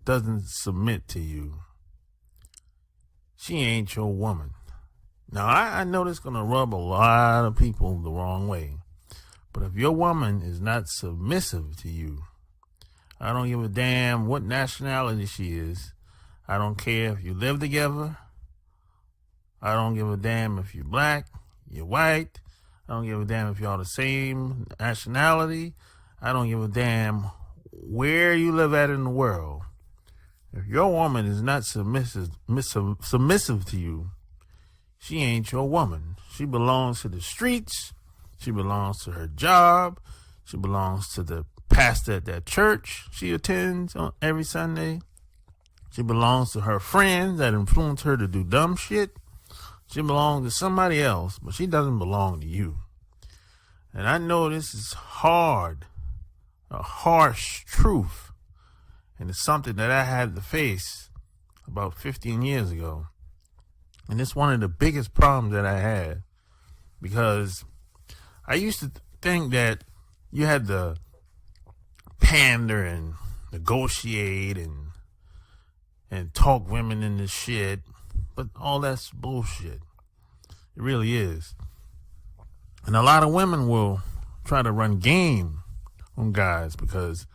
doesn't submit to you, she ain't your woman. Now, I know this is going to rub a lot of people the wrong way. But if your woman is not submissive to you, I don't give a damn what nationality she is. I don't care if you live together. I don't give a damn if you're black, you're white. I don't give a damn if y'all the same nationality. I don't give a damn where you live at in the world. If your woman is not submissive to you, she ain't your woman. She belongs to the streets. She belongs to her job. She belongs to the pastor at that church she attends on every Sunday. She belongs to her friends that influence her to do dumb shit. She belongs to somebody else, but she doesn't belong to you. And I know this is hard, a harsh truth. And it's something that I had to face about 15 years ago. And it's one of the biggest problems that I had, because I used to think that you had to pander and negotiate and talk women into shit, but all that's bullshit. It really is. And a lot of women will try to run game on guys because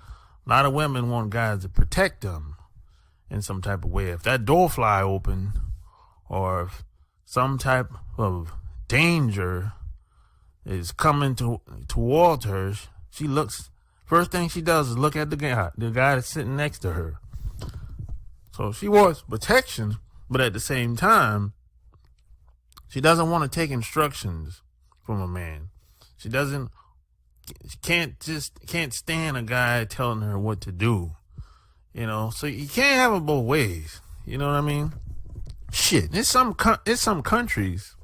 a lot of women want guys to protect them in some type of way. If that door fly open, or if some type of danger is coming towards her, she looks, first thing she does is look at the guy that's sitting next to her. So she wants protection, but at the same time, she doesn't want to take instructions from a man. She can't stand a guy telling her what to do. So you can't have it both ways. You know what I mean? Shit, there's some countries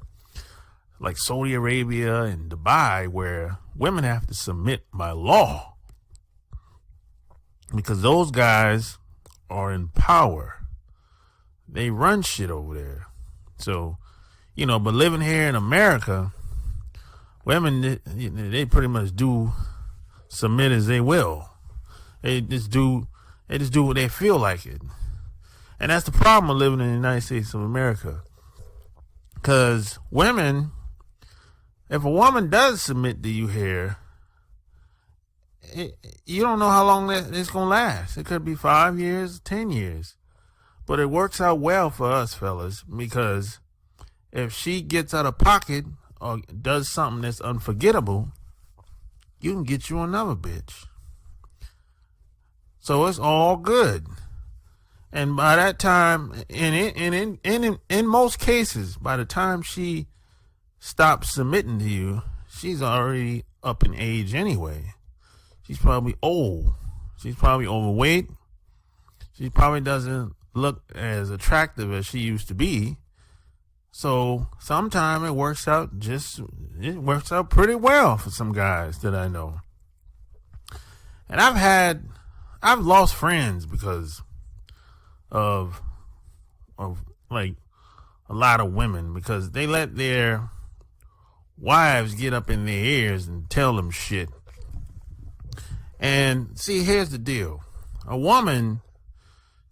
like Saudi Arabia and Dubai where women have to submit by law because those guys are in power. They run shit over there. So, but living here in America, women, they pretty much do submit as they will. They just do what they feel like it. And that's the problem of living in the United States of America. Because women, if a woman does submit to you here, you don't know how long it's going to last. It could be 5 years, 10 years. But it works out well for us fellas, because if she gets out of pocket or does something that's unforgettable, you can get you another bitch. So it's all good. And by that time, in most cases, by the time she stops submitting to you, she's already up in age anyway. She's probably old. She's probably overweight. She probably doesn't look as attractive as she used to be. So sometimes it works out pretty well for some guys that I know. And I've lost friends because of like a lot of women, because they let their wives get up in their ears and tell them shit. And see, here's the deal. A woman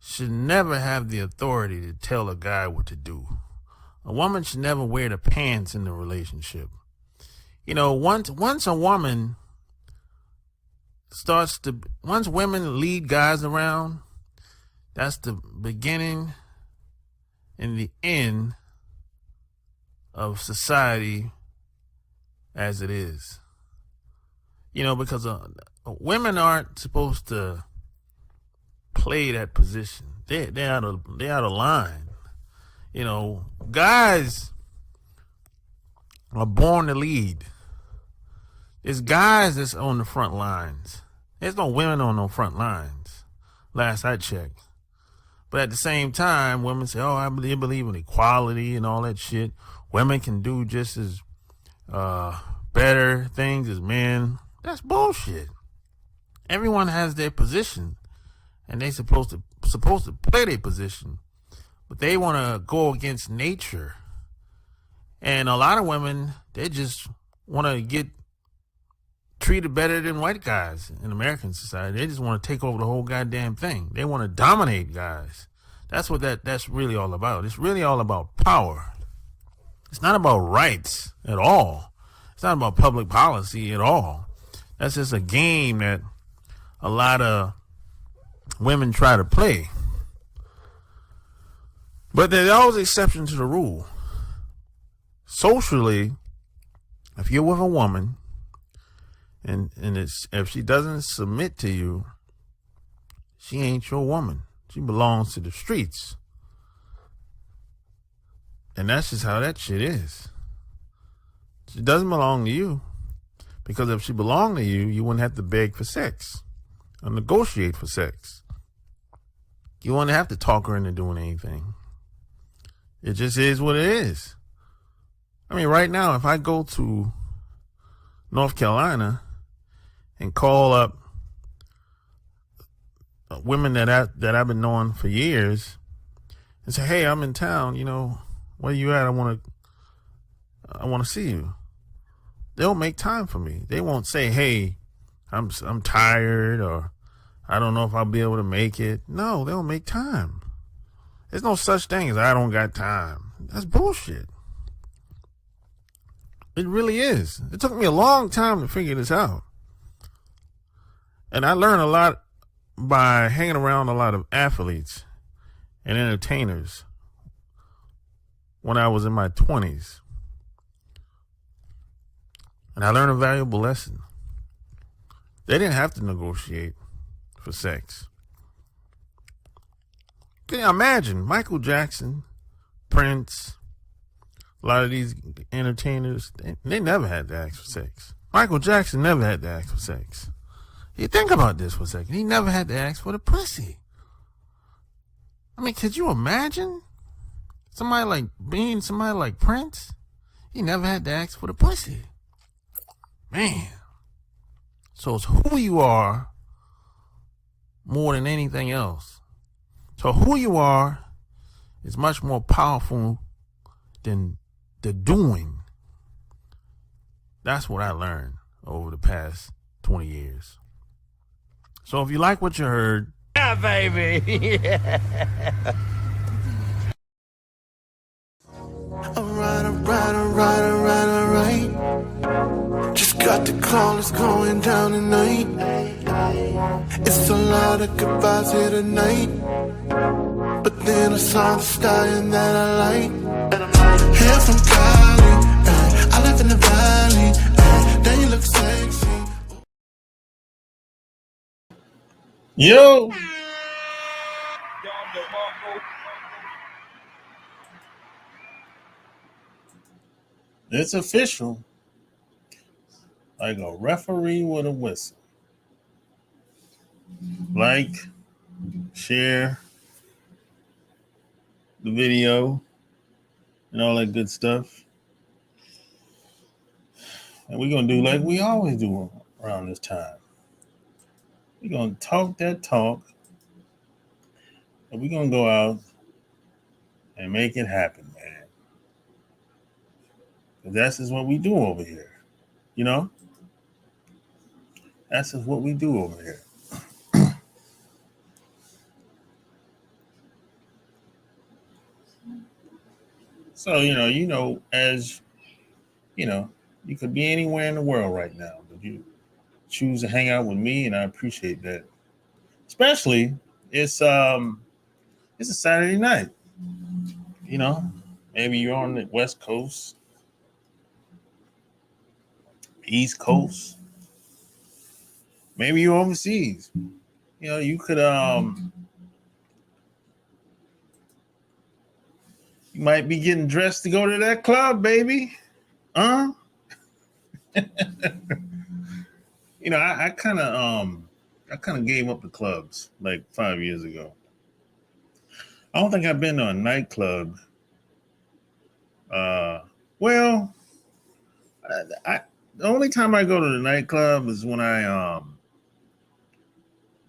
should never have the authority to tell a guy what to do. A woman should never wear the pants in the relationship. Once a woman once women lead guys around, that's the beginning and the end of society as it is. Because women aren't supposed to play that position. They're out of line. Guys are born to lead. There's guys that's on the front lines. There's no women on no front lines, last I checked. But at the same time, women say, I believe in equality and all that shit. Women can do just as better things as men. That's bullshit. Everyone has their position, and they supposed to play their position. But they want to go against nature. And a lot of women, they just want to get treated better than white guys in American society. They just want to take over the whole goddamn thing. They want to dominate guys. That's what that's really all about. It's really all about power. It's not about rights at all. It's not about public policy at all. That's just a game that a lot of women try to play. But there's always exception to the rule. Socially, if you're with a woman and if she doesn't submit to you, she ain't your woman. She belongs to the streets. And that's just how that shit is. She doesn't belong to you. Because if she belonged to you, you wouldn't have to beg for sex or negotiate for sex. You wouldn't have to talk her into doing anything. It just is what it is. I mean, right now, if I go to North Carolina and call up women that I've been knowing for years and say, "Hey, I'm in town, where you at? I want to see you." They'll make time for me. They won't say, "Hey, I'm tired," or "I don't know if I'll be able to make it." No, they'll make time. There's no such thing as "I don't got time." That's bullshit. It really is. It took me a long time to figure this out. And I learned a lot by hanging around a lot of athletes and entertainers when I was in my 20s. And I learned a valuable lesson. They didn't have to negotiate for sex. Can you imagine Michael Jackson, Prince, a lot of these entertainers, they never had to ask for sex. Michael Jackson never had to ask for sex. You think about this for a second. He never had to ask for the pussy. I mean, could you imagine somebody like Prince? He never had to ask for the pussy. Man. So it's who you are more than anything else. So who you are is much more powerful than the doing. That's what I learned over the past 20 years. So if you like what you heard, yeah, baby. Yeah. Alright. Just got the call, it's going down tonight. It's a lot of goodbyes here tonight. But then I saw the stallion that I like. Hair from Cali, I live in the valley. Then you look sexy. Yo! It's official. Like a referee with a whistle. Like, share the video and all that good stuff. And we're going to do like we always do around this time. We're going to talk that talk, and we're going to go out and make it happen, man. Because that's just what we do over here. That's just what we do over here. So, as, you could be anywhere in the world right now, but you choose to hang out with me, and I appreciate that. Especially, it's a Saturday night. Maybe you're on the West Coast, East Coast. Maybe you're overseas. You could you might be getting dressed to go to that club, baby. I kind of gave up the clubs like 5 years ago. I don't think I've been to a nightclub. The only time I go to the nightclub is when I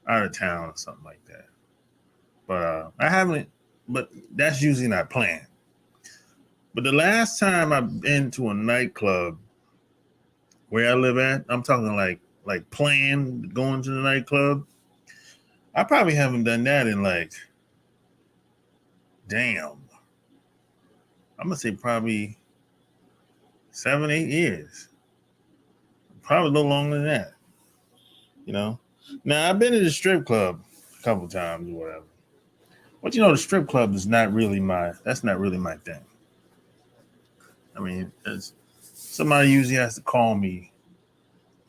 out of town or something like that. But I haven't. But that's usually not planned. But the last time I've been to a nightclub where I live at. I'm talking like planned going to the nightclub. I probably haven't done that in like, damn, I'm gonna say probably 7, 8 years. Probably a little longer than that. You know. Now I've been to the strip club a couple times or whatever. But the strip club is not really that's not really my thing. I mean, somebody usually has to call me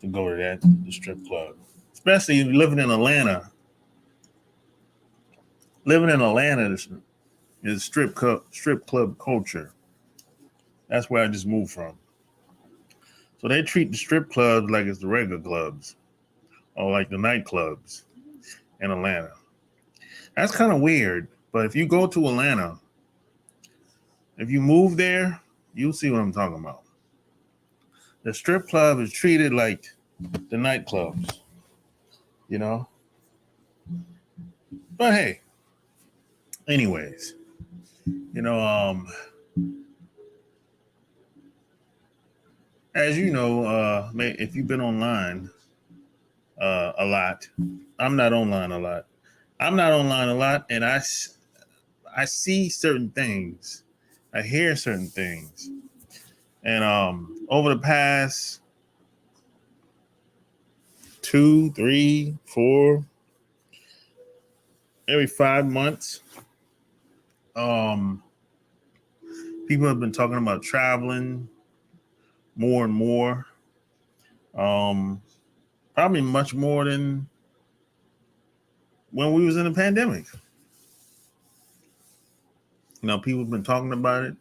to go to the strip club. Especially living in Atlanta. Living in Atlanta is strip club culture. That's where I just moved from. So they treat the strip clubs like it's the regular clubs or like the nightclubs in Atlanta. That's kind of weird. But if you go to Atlanta, if you move there, you'll see what I'm talking about. The strip club is treated like the nightclubs, you know? But hey, anyways, as you know, if you've been online a lot, I'm not online a lot. I'm not online a lot, and I see certain things. I hear certain things. And over the past 2, 3, 4, every 5 months, people have been talking about traveling more and more. Probably much more than when we was in the pandemic. People have been talking about it.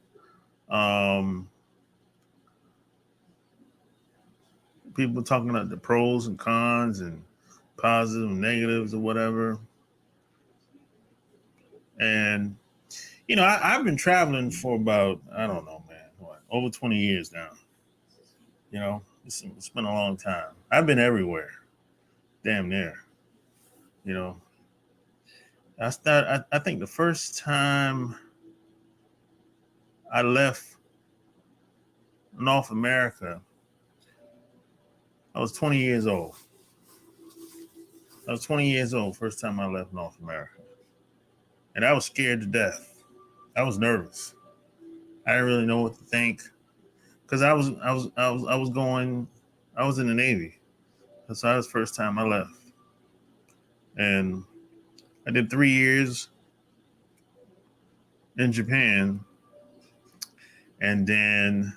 People talking about the pros and cons and positives and negatives or whatever. And I've been traveling for about, I don't know, man, over 20 years now. It's been a long time. I've been everywhere, damn near. I think the first time I left North America, I was 20 years old. I was 20 years old first time I left North America. And I was scared to death. I was nervous. I didn't really know what to think. Because I was in the Navy. So that was the first time I left. And I did 3 years in Japan. And then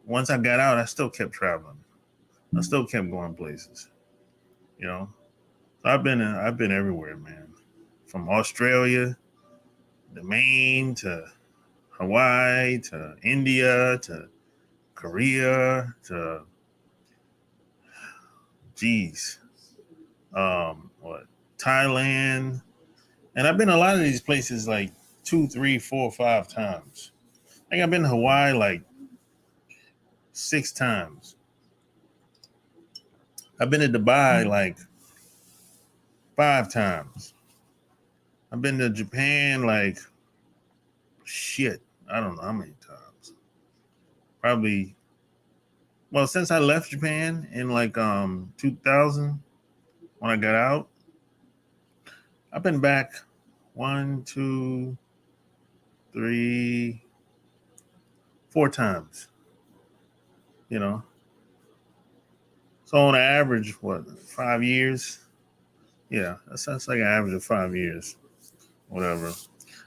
once I got out, I still kept traveling. I still kept going places. So I've been everywhere, man. From Australia to Maine to Hawaii to India to Korea to Thailand. And I've been a lot of these places like 2, 3, 4, 5 times. I think I've been to Hawaii like 6 times. I've been to Dubai like 5 times. I've been to Japan like I don't know how many times. Probably, well, since I left Japan in like 2000 when I got out, I've been back 1, 2, 3, 4 times. So on average, 5 years? Yeah, that's like an average of 5 years. Whatever.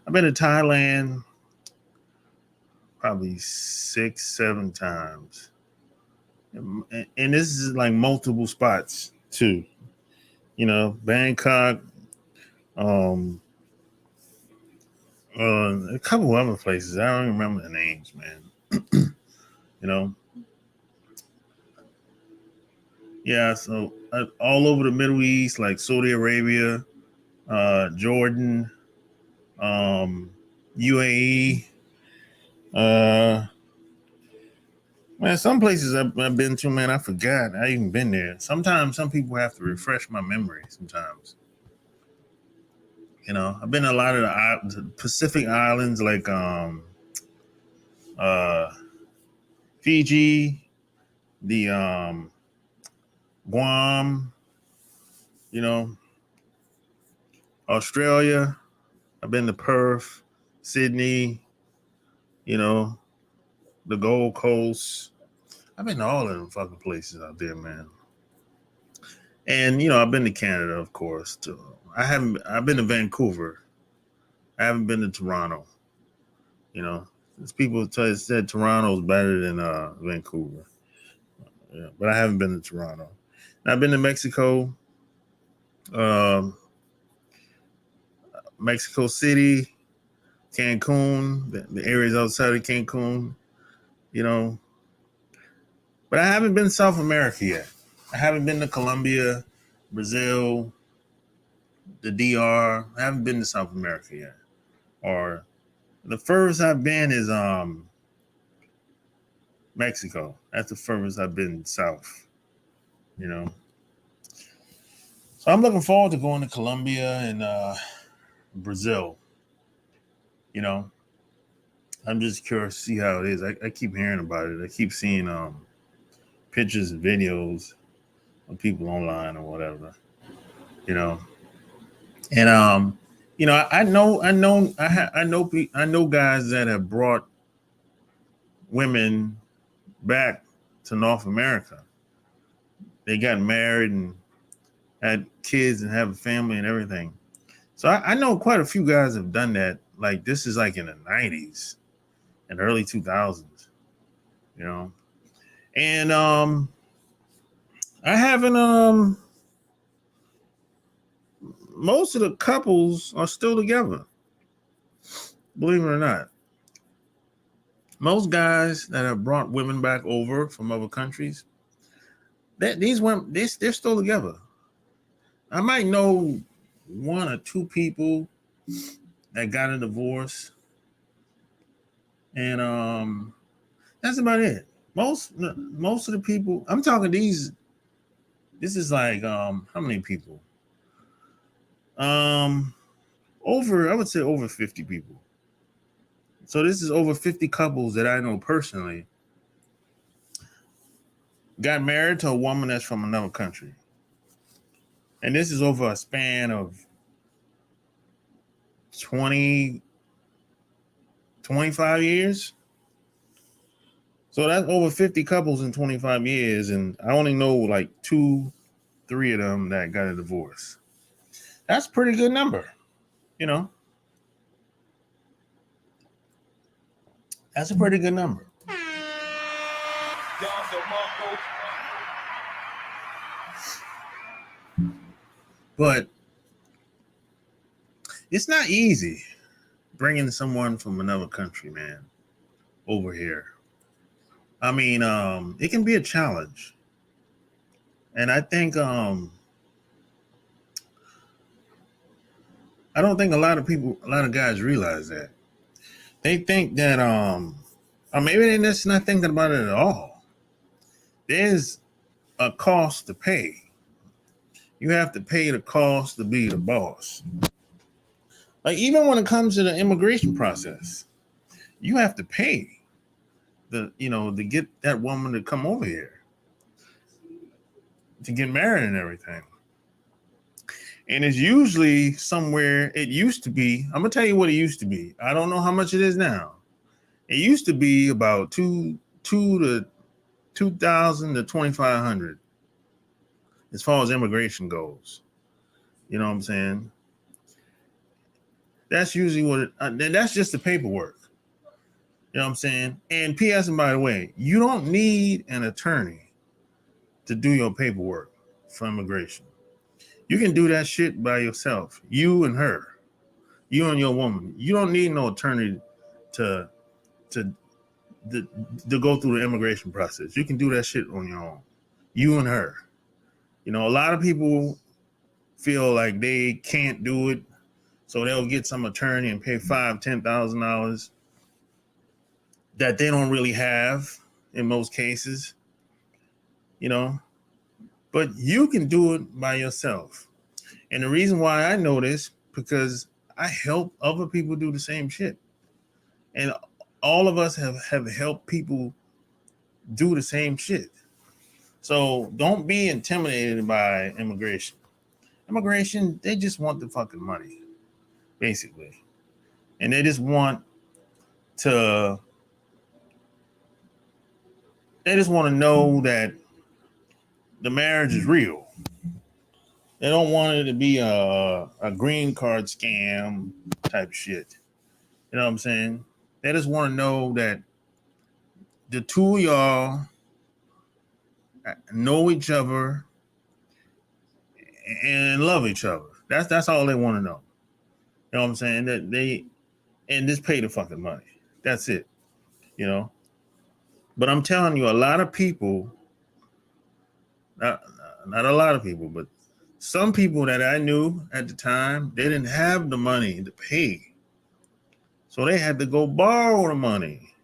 I've been to Thailand probably 6, 7 times. And this is like multiple spots too. Bangkok, a couple other places. I don't even remember the names, man. Yeah, so all over the Middle East, like Saudi Arabia, Jordan, UAE. Man, some places I've been to, man, I forgot I even been there. Sometimes some people have to refresh my memory. Sometimes, I've been to a lot of the Pacific Islands, like Fiji, the Guam, you know, Australia. I've been to Perth, Sydney, you know, the Gold Coast. I've been to all of them fucking places out there, man. And I've been to Canada, of course. Too. I've been to Vancouver. I haven't been to Toronto. There's people said Toronto's better than Vancouver. Yeah, but I haven't been to Toronto. I've been to Mexico, um, Mexico City, Cancun, the areas outside of Cancun, you know. But I haven't been to South America yet. I haven't been to Colombia, Brazil, the DR. I haven't been to South America yet. Or the furthest I've been is Mexico. That's the furthest I've been south, you know. So I'm looking forward to going to Colombia and Brazil. You know, I'm just curious to see how it is. I keep hearing about it. I keep seeing pictures and videos of people online or whatever. You know, and I know guys that have brought women back to North America. They got married and had kids and have a family and everything. So I know quite a few guys have done that. Like this is like in the 90s and early 2000s, you know. And I haven't most of the couples are still together. Believe it or not. Most guys that have brought women back over from other countries, these women they're still together. I might know one or two people that got a divorce, and that's about it. Most of the people I'm talking these. This is like how many people? I would say over 50 people. So this is over 50 couples that I know personally got married to a woman that's from another country. And this is over a span of 25 years. So that's over 50 couples in 25 years. And I only know like 2-3 of them that got a divorce. That's a pretty good number, you know. That's a pretty good number. But it's not easy bringing someone from another country, man, over here. I mean, it can be a challenge. And I think I don't think a lot of guys realize that. They think that or maybe they're just not thinking about it at all. There's a cost to pay. You have to pay the cost to be the boss. Like even when it comes to the immigration process, you have to pay to get that woman to come over here to get married and everything. And it's usually somewhere. It used to be. I'm gonna tell you what it used to be. I don't know how much it is now. It used to be about two to 2,000 to 2,500 as far as immigration goes. You know what I'm saying? That's usually what that's just the paperwork. You know what I'm saying? And P.S. and by the way, you don't need an attorney to do your paperwork for immigration. You can do that shit by yourself. You and her. You and your woman. You don't need no attorney to go through the immigration process. You can do that shit on your own. You and her. A lot of people feel like they can't do it, so they'll get some attorney and pay $5,000-$10,000 that they don't really have in most cases. But you can do it by yourself. And the reason why I know this, because I help other people do the same shit. And all of us have helped people do the same shit. So don't be intimidated by immigration. Immigration, they just want the fucking money, basically. And they just want to know that the marriage is real. They don't want it to be a green card scam type shit. You know what I'm saying? They just want to know that the two of y'all know each other and love each other. That's all they want to know. You know what I'm saying? That they and just pay the fucking money. That's it. You know. But I'm telling you, a lot of people, not a lot of people, but some people that I knew at the time, they didn't have the money to pay. So they had to go borrow the money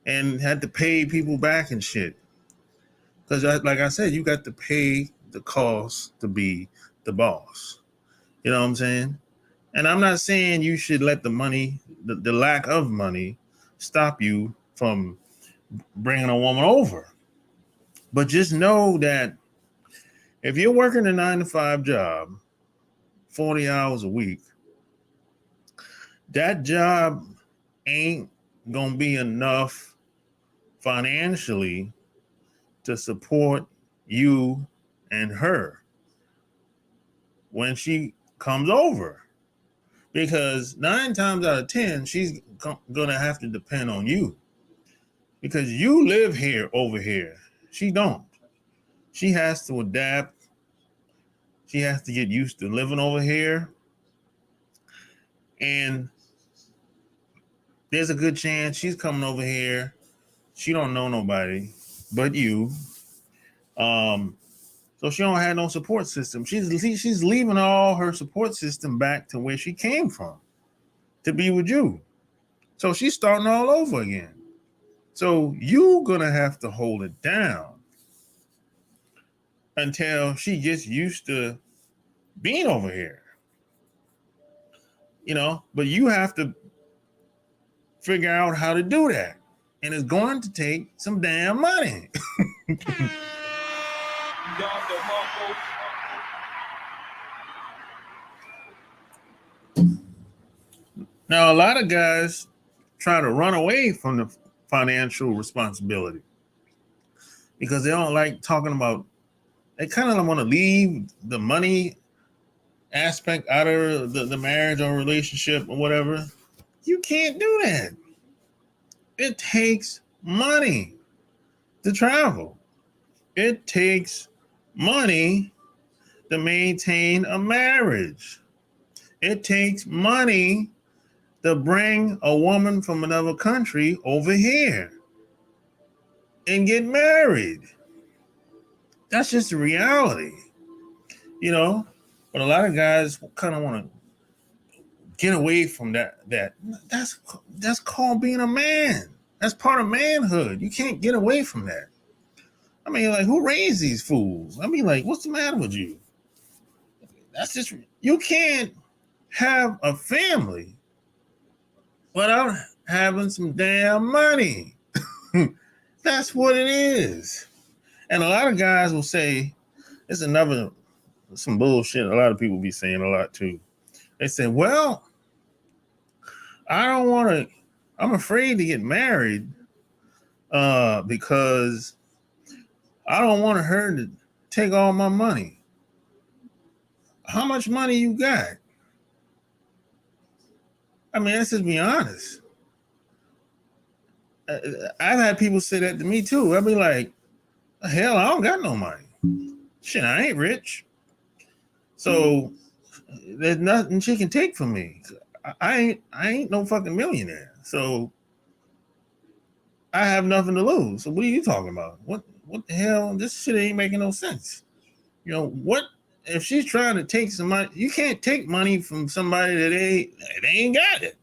and had to pay people back and shit. Because like I said, you got to pay the cost to be the boss. You know what I'm saying? And I'm not saying you should let the money, the lack of money, stop you from bringing a woman over. But just know that if you're working a 9-to-5 job, 40 hours a week, that job ain't going to be enough financially to support you and her when she comes over. Because 9 times out of 10, she's going to have to depend on you. Because you live here over here. She don't. She has to adapt. She has to get used to living over here. And there's a good chance she's coming over here. She don't know nobody but you. So she don't have no support system. She's leaving all her support system back to where she came from to be with you. So she's starting all over again. So you're going to have to hold it down until she gets used to being over here. You know, but you have to figure out how to do that. And it's going to take some damn money. Now, a lot of guys try to run away from the financial responsibility because they don't like talking about, they kind of want to leave the money aspect out of the marriage or relationship or whatever. You can't do that. It takes money to travel. It takes money to maintain a marriage. It takes money to bring a woman from another country over here and get married. That's just the reality, you know. But a lot of guys kind of want to get away from that. That's called being a man. That's part of manhood. You can't get away from that. I mean, like, who raised these fools? I mean, like, what's the matter with you? That's just, you can't have a family without having some damn money. That's what it is. And a lot of guys will say, it's some bullshit a lot of people be saying a lot too. They say, well, I'm afraid to get married because I don't want her to take all my money. How much money you got? I mean, let's just be honest. I've had people say that to me too. I'd be like, hell, I don't got no money. Shit, I ain't rich. So there's nothing she can take from me. I ain't no fucking millionaire. So I have nothing to lose. So what are you talking about? What the hell? This shit ain't making no sense. You know, what if she's trying to take some money? You can't take money from somebody that they ain't got it.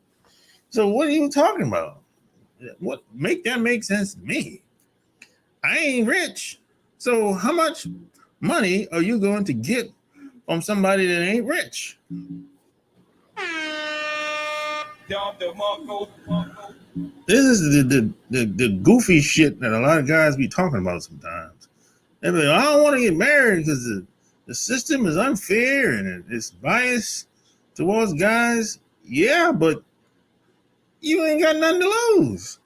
So what are you talking about? What make sense to me? I ain't rich. So how much money are you going to get from somebody that ain't rich? This is the goofy shit that a lot of guys be talking about sometimes. They be like, I don't want to get married because the system is unfair and it's biased towards guys. Yeah, but you ain't got nothing to lose.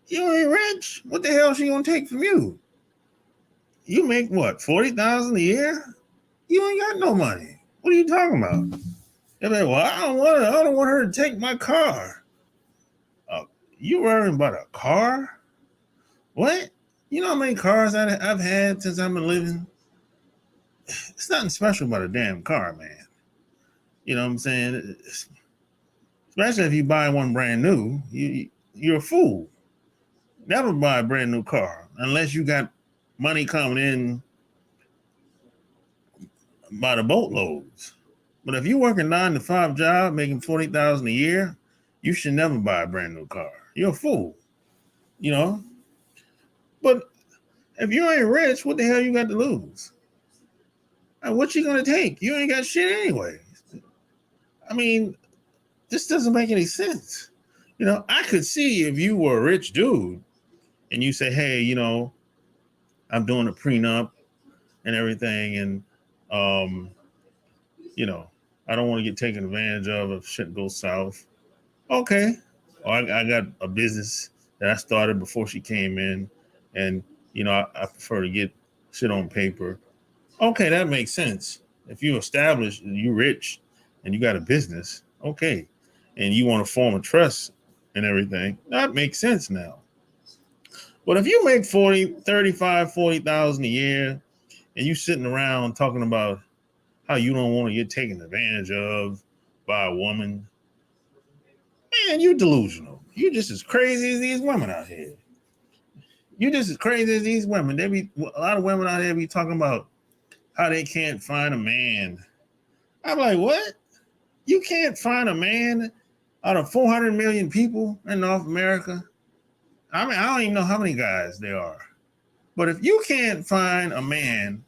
You ain't rich. What the hell she gonna take from you? You make what, 40,000 a year? You ain't got no money. What are you talking about? They're like, well, I don't want her to take my car. You worrying about a car? What? You know how many cars I've had since I've been living? It's nothing special about a damn car, man. You know what I'm saying? Especially if you buy one brand new, you're a fool. Never buy a brand new car unless you got money coming in by the boatloads. But if you work a 9-to-5 job making 40,000 a year, you should never buy a brand new car. You're a fool, you know. But if you ain't rich, what the hell you got to lose? And what you gonna take? You ain't got shit anyway. I mean, this doesn't make any sense. You know, I could see if you were a rich dude and you say, hey, you know, I'm doing a prenup and everything, and you know, I don't want to get taken advantage of if shit goes south. Okay. Or I got a business that I started before she came in, and you know, I prefer to get shit on paper. Okay, that makes sense. If you establish you're rich and you got a business, okay, and you want to form a trust and everything, that makes sense now. But if you make 40,000 a year and you sitting around talking about how you don't want to get taken advantage of by a woman, man, you delusional. You just as crazy as these women out here. You just as crazy as these women. They be a lot of women out there be talking about how they can't find a man. I'm like, what? You can't find a man out of 400 million people in North America? I mean, I don't even know how many guys there are. But if you can't find a man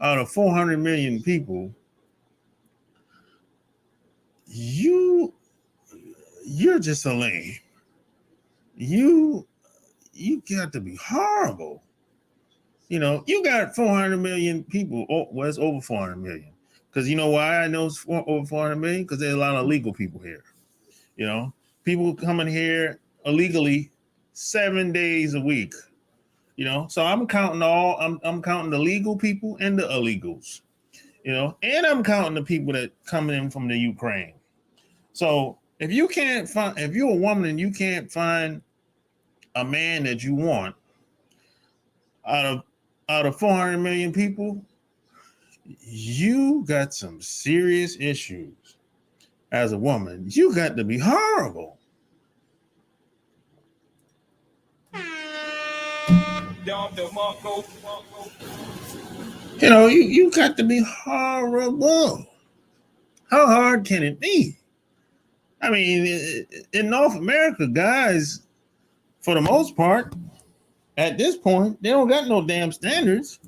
out of 400 million people, you're just a lame. You got to be horrible. You know, you got 400 million people. Oh, well, it's over 400 million. Because you know why I know it's over 400 million? Because there's a lot of illegal people here. You know, people coming here illegally 7 days a week. You know, so I'm counting I'm counting the legal people and the illegals. You know, and I'm counting the people that coming in from the Ukraine. So if you're a woman and you can't find a man that you want out of 400 million people, you got some serious issues as a woman. You got to be horrible. You know, you got to be horrible. How hard can it be? I mean, in North America, guys, for the most part, at this point, they don't got no damn standards.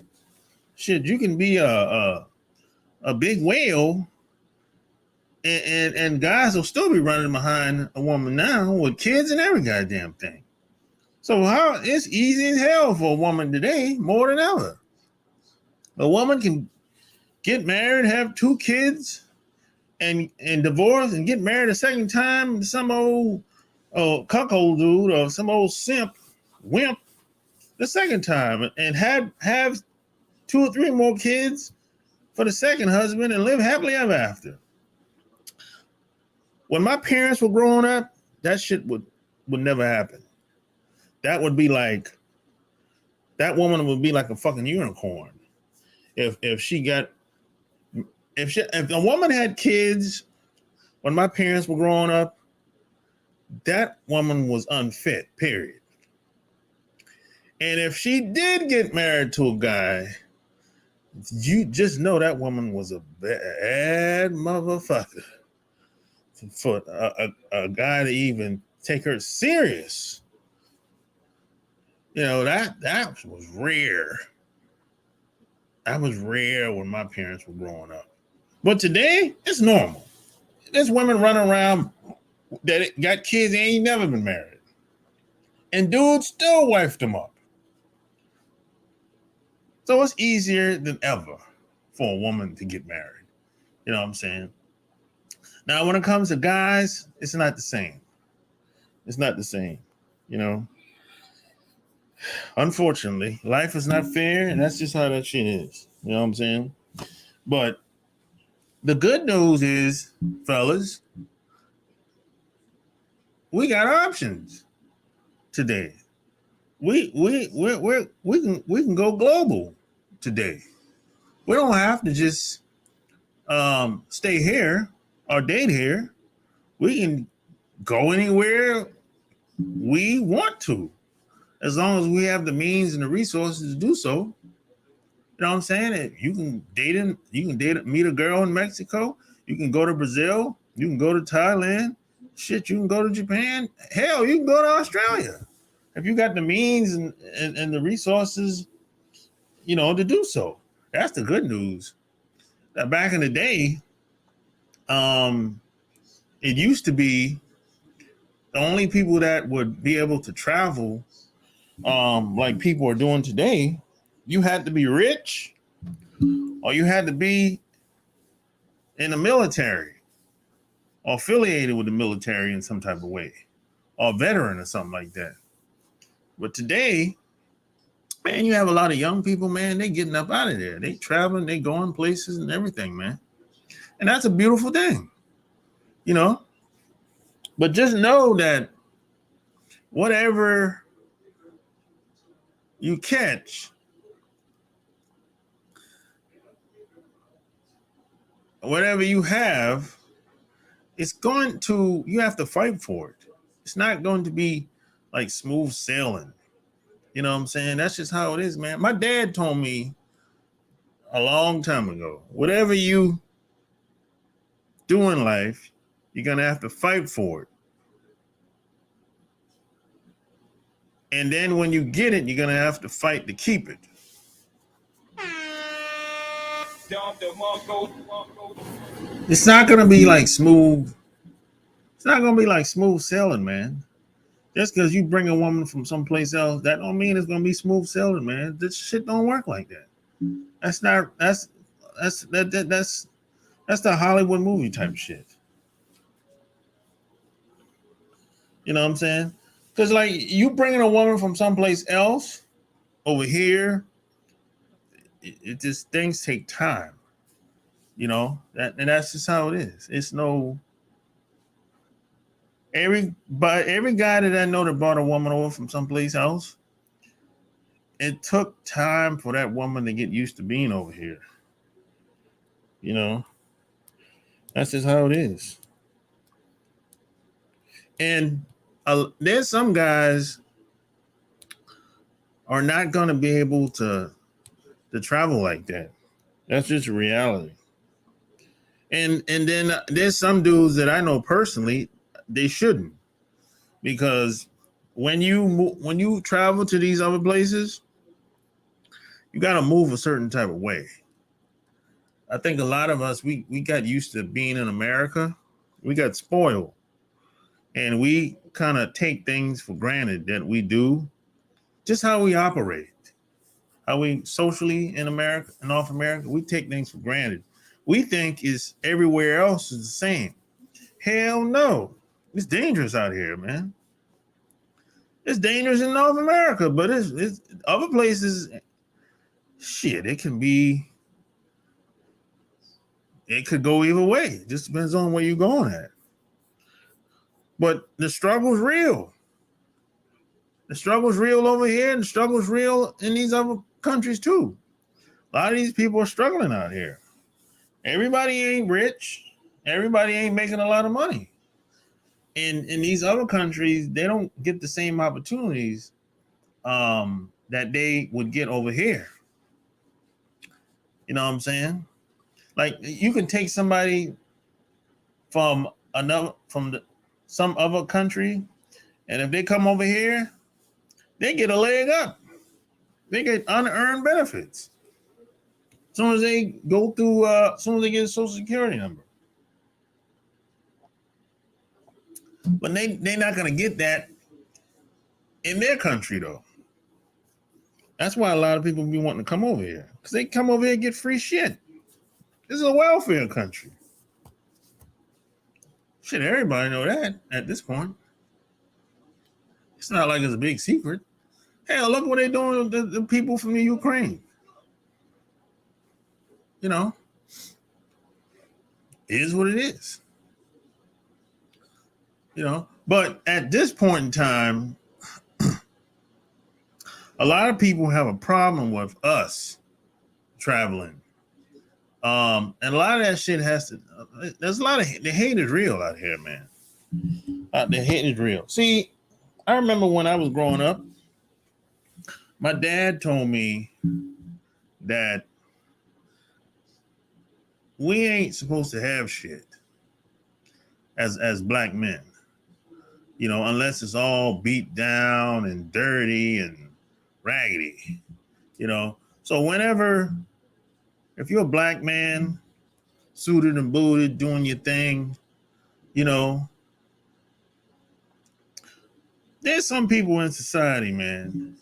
Shit, you can be a big whale, and guys will still be running behind a woman now with kids and every goddamn thing. So it's easy as hell for a woman today, more than ever. A woman can get married, have 2 kids, and divorce and get married a second time to some old cuckold dude or some old wimp the second time, and have 2 or 3 more kids for the second husband and live happily ever after. When my parents were growing up, that shit would never happen. That would be like, that woman would be like a fucking unicorn. If a woman had kids when my parents were growing up, that woman was unfit, period. And if she did get married to a guy, you just know that woman was a bad motherfucker for a guy to even take her serious. You know, that was rare. That was rare when my parents were growing up. But today, it's normal. There's women running around that got kids and ain't never been married. And dudes still wife them up. So it's easier than ever for a woman to get married. You know what I'm saying? Now, when it comes to guys, it's not the same. It's not the same. You know, unfortunately, life is not fair, and that's just how that shit is. You know what I'm saying? But the good news is, fellas, we got options today. We can go global today. We don't have to just stay here or date here. We can go anywhere we want to, as long as we have the means and the resources to do so. You know what I'm saying? You can meet a girl in Mexico. You can go to Brazil. You can go to Thailand. Shit, you can go to Japan. Hell, you can go to Australia if you got the means and the resources, to do so. That's the good news. Now, back in the day, it used to be the only people that would be able to travel, like people are doing today. You had to be rich, or you had to be in the military, or affiliated with the military in some type of way, or a veteran or something like that. But today, man, you have a lot of young people, man, they getting up out of there. They traveling, they going places and everything, man. And that's a beautiful thing, But just know that whatever you catch, whatever you have, you have to fight for it. It's not going to be like smooth sailing. You know what I'm saying? That's just how it is, man. My dad told me a long time ago, whatever you do in life, you're going to have to fight for it. And then when you get it, you're going to have to fight to keep it. It's not going to be like smooth. It's not going to be like smooth sailing, man. Just because you bring a woman from someplace else, that don't mean it's going to be smooth sailing, man. This shit don't work like that. That's the Hollywood movie type shit. You know what I'm saying? Because like you bringing a woman from someplace else over here, it just things take time. That's just how it is. It's every guy that I know that brought a woman over from someplace else, it took time for that woman to get used to being over here. That's just how it is. And there's some guys are not going to be able to travel like that. That's just a reality. And then there's some dudes that I know personally, they shouldn't, because when you travel to these other places, you got to move a certain type of way. I think a lot of us, we got used to being in America. We got spoiled, and we kind of take things for granted that we do, just how we operate, how we socially in America, in North America, we take things for granted. We think is everywhere else is the same. Hell no. It's dangerous out here, man. It's dangerous in North America, but it's other places. Shit, it could go either way. It just depends on where you're going at. But the struggle's real. The struggle's real over here, and the struggle's real in these other countries too. A lot of these people are struggling out here. Everybody ain't rich. Everybody ain't making a lot of money. In these other countries, they don't get the same opportunities that they would get over here. You know what I'm saying? Like you can take somebody from some other country, and if they come over here, they get a leg up. They get unearned benefits. As soon as they go through, as soon as they get a social security number. But they're not gonna get that in their country, though. That's why a lot of people be wanting to come over here. Because they come over here and get free shit. This is a welfare country. Shit, everybody know that at this point. It's not like it's a big secret. Hell, look what they're doing to the people from the Ukraine. You know, it is what it is. You know, but at this point in time, a lot of people have a problem with us traveling. And a lot of that shit has to, there's a lot of, the hate is real out here, man. The hate is real. See, I remember when I was growing up, my dad told me that we ain't supposed to have shit as black men, you know, unless it's all beat down and dirty and raggedy, you know. So whenever, if you're a black man, suited and booted, doing your thing, you know, there's some people in society, man,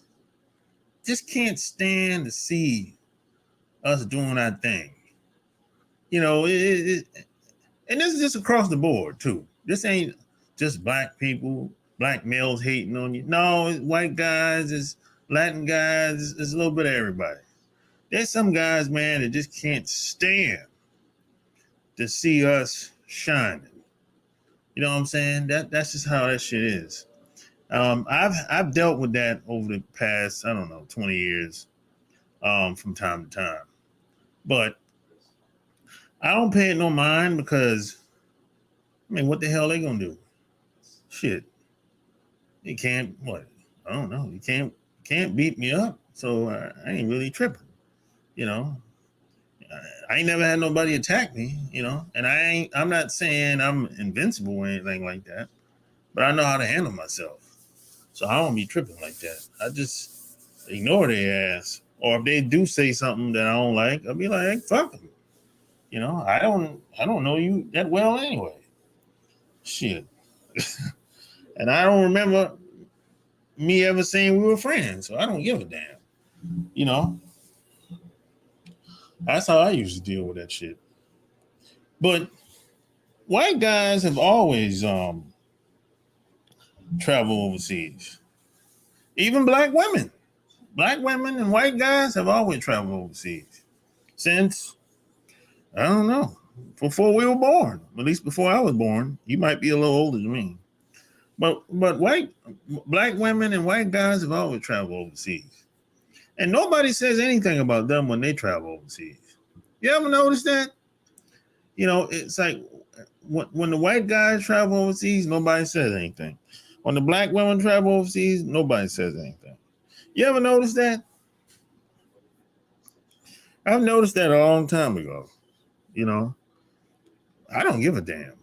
just can't stand to see us doing our thing. You know, and this is just across the board, too. This ain't just black people, black males hating on you. No, it's white guys, it's Latin guys, it's a little bit of everybody. There's some guys, man, that just can't stand to see us shining. You know what I'm saying? That's just how that shit is. I've dealt with that over the past, I don't know, 20 years, from time to time. But I don't pay it no mind because, I mean, what the hell they gonna do? Shit, you can't. What? I don't know. You can't beat me up, so I ain't really tripping. You know, I ain't never had nobody attack me. You know, and I'm not saying I'm invincible or anything like that, but I know how to handle myself, so I don't be tripping like that. I just ignore their ass, or if they do say something that I don't like, I'll be like, hey, fuck them. You know, I don't know you that well anyway. Shit. And I don't remember me ever saying we were friends, so I don't give a damn. You know? That's how I used to deal with that shit. But white guys have always traveled overseas. Even black women. Black women and white guys have always traveled overseas. Since, I don't know, before we were born. At least before I was born. You might be a little older than me. But black women and white guys have always traveled overseas. And nobody says anything about them when they travel overseas. You ever notice that? You know, it's like when the white guys travel overseas, nobody says anything. When the black women travel overseas, nobody says anything. You ever notice that? I've noticed that a long time ago. You know, I don't give a damn.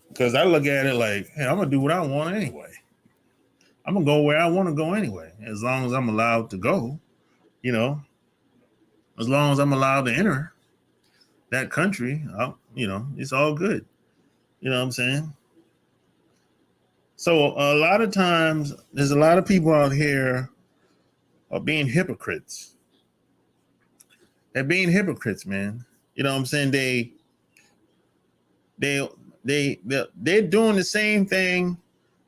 Because I look at it like, hey, I'm going to do what I want anyway. I'm going to go where I want to go anyway, as long as I'm allowed to go, you know, as long as I'm allowed to enter that country, you know, it's all good. You know what I'm saying? So a lot of times, there's a lot of people out here are being hypocrites. They're being hypocrites, man. You know what I'm saying? They're doing the same thing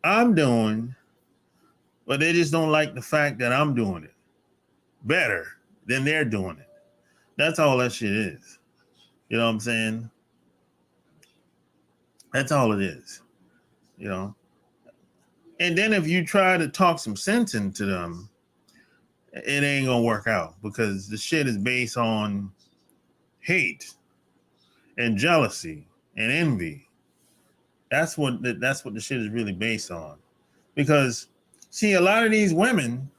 I'm doing, but they just don't like the fact that I'm doing it better than they're doing it. That's all that shit is. You know what I'm saying? That's all it is. You know? And then if you try to talk some sense into them, it ain't gonna work out because the shit is based on hate and jealousy and envy. That's what the shit is really based on. Because see, a lot of these women,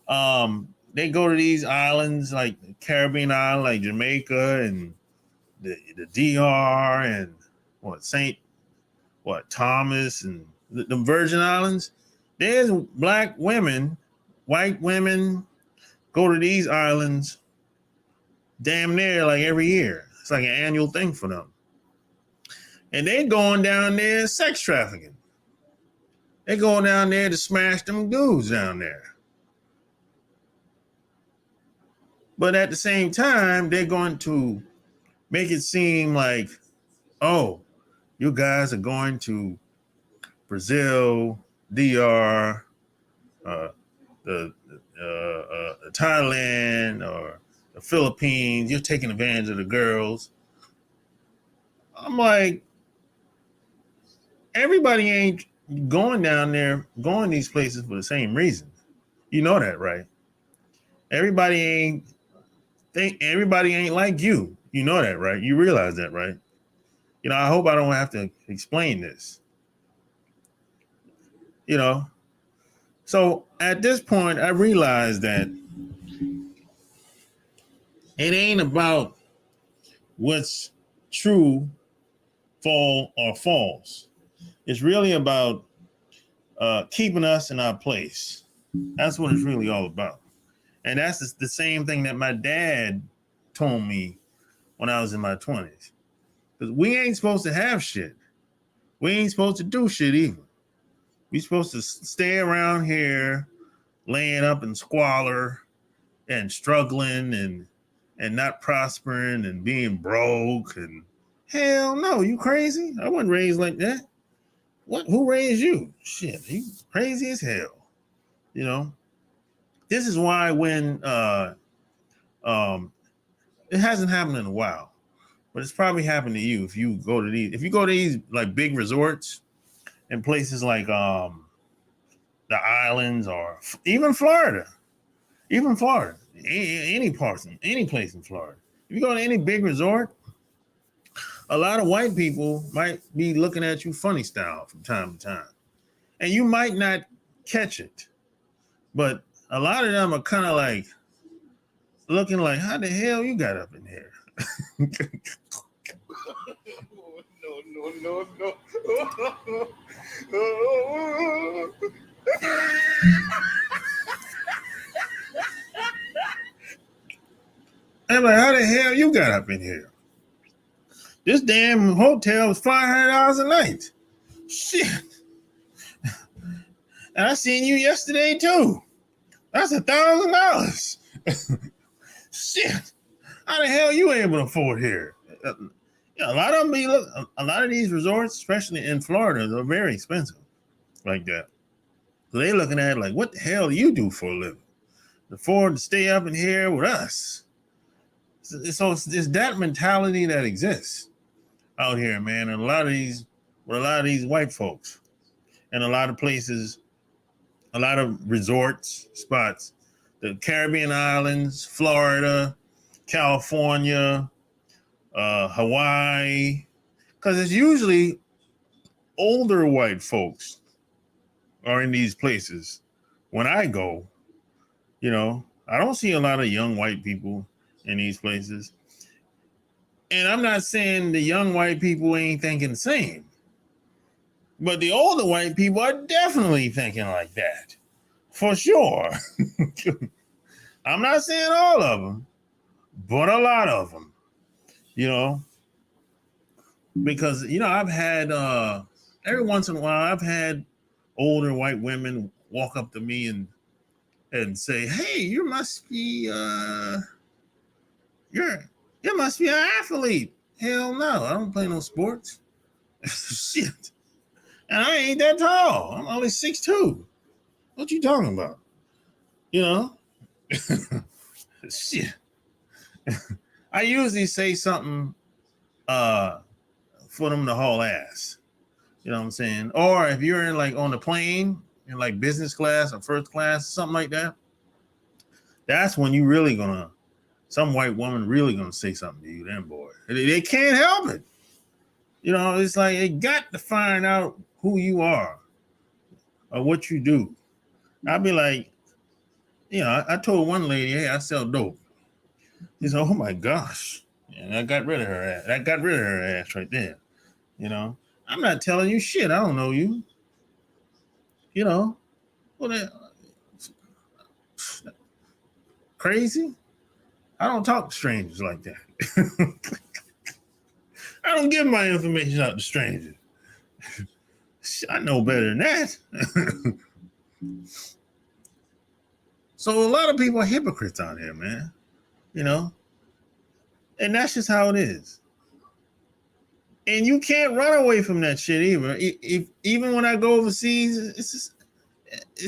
they go to these islands like Caribbean island, like Jamaica and the DR and Thomas and the Virgin Islands. There's black women, white women go to these islands damn near like every year. It's like an annual thing for them. And they going down there sex trafficking. They go down there to smash them dudes down there. But at the same time, they're going to make it seem like, oh, you guys are going to Brazil, DR, the Thailand, or the Philippines. You're taking advantage of the girls. I'm like, everybody ain't going down there, going these places for the same reason. You know that, right? Everybody ain't like you. You know that, right? You realize that, right? You know, I hope I don't have to explain this. You know, so at this point, I realized that it ain't about what's true, or false. It's really about keeping us in our place. That's what it's really all about. And that's the same thing that my dad told me when I was in my 20s. Because we ain't supposed to have shit. We ain't supposed to do shit either. We supposed to stay around here laying up in squalor and struggling and not prospering and being broke. And hell no, you crazy? I wasn't raised like that. What? Who raised you? Shit, you crazy as hell. You know? This is why when it hasn't happened in a while, but it's probably happened to you if you go to these like big resorts in places like the islands or even Florida, any place in Florida. If you go to any big resort, a lot of white people might be looking at you funny style from time to time, and you might not catch it, but a lot of them are kind of like looking like, how the hell you got up in here? No. I'm like, how the hell you got up in here? This damn hotel was $500 a night. Shit. And I seen you yesterday too. That's $1,000. Shit. How the hell you able to afford here? A lot of these resorts, especially in Florida, are very expensive like that. So they looking at it like, what the hell do you do for a living? Afford to stay up in here with us. So it's that mentality that exists out here, man. And a lot of these white folks, and a lot of places, a lot of resorts, spots, the Caribbean islands, Florida, California, Hawaii, because it's usually older white folks are in these places. When I go, you know, I don't see a lot of young white people in these places. And I'm not saying the young white people ain't thinking the same, but the older white people are definitely thinking like that, for sure. I'm not saying all of them, but a lot of them, you know, because, you know, I've had, every once in a while, I've had older white women walk up to me and say, hey, you must be you must be an athlete. Hell no, I don't play no sports. Shit. And I ain't that tall. I'm only 6'2". What you talking about? You know? Shit. I usually say something for them to haul ass. You know what I'm saying? Or if you're in like on the plane in like business class or first class, something like that, that's when you really gonna, some white woman really gonna say something to you, then boy. They can't help it. You know, it's like they got to find out who you are or what you do. I'd be like, you know, I told one lady, hey, I sell dope. She said, oh my gosh. And I got rid of her ass. I got rid of her ass right there. You know, I'm not telling you shit. I don't know you. You know, well, crazy? I don't talk to strangers like that. I don't give my information out to strangers. I know better than that. So a lot of people are hypocrites out here, man. You know, and that's just how it is. And you can't run away from that shit either. Even when I go overseas, it's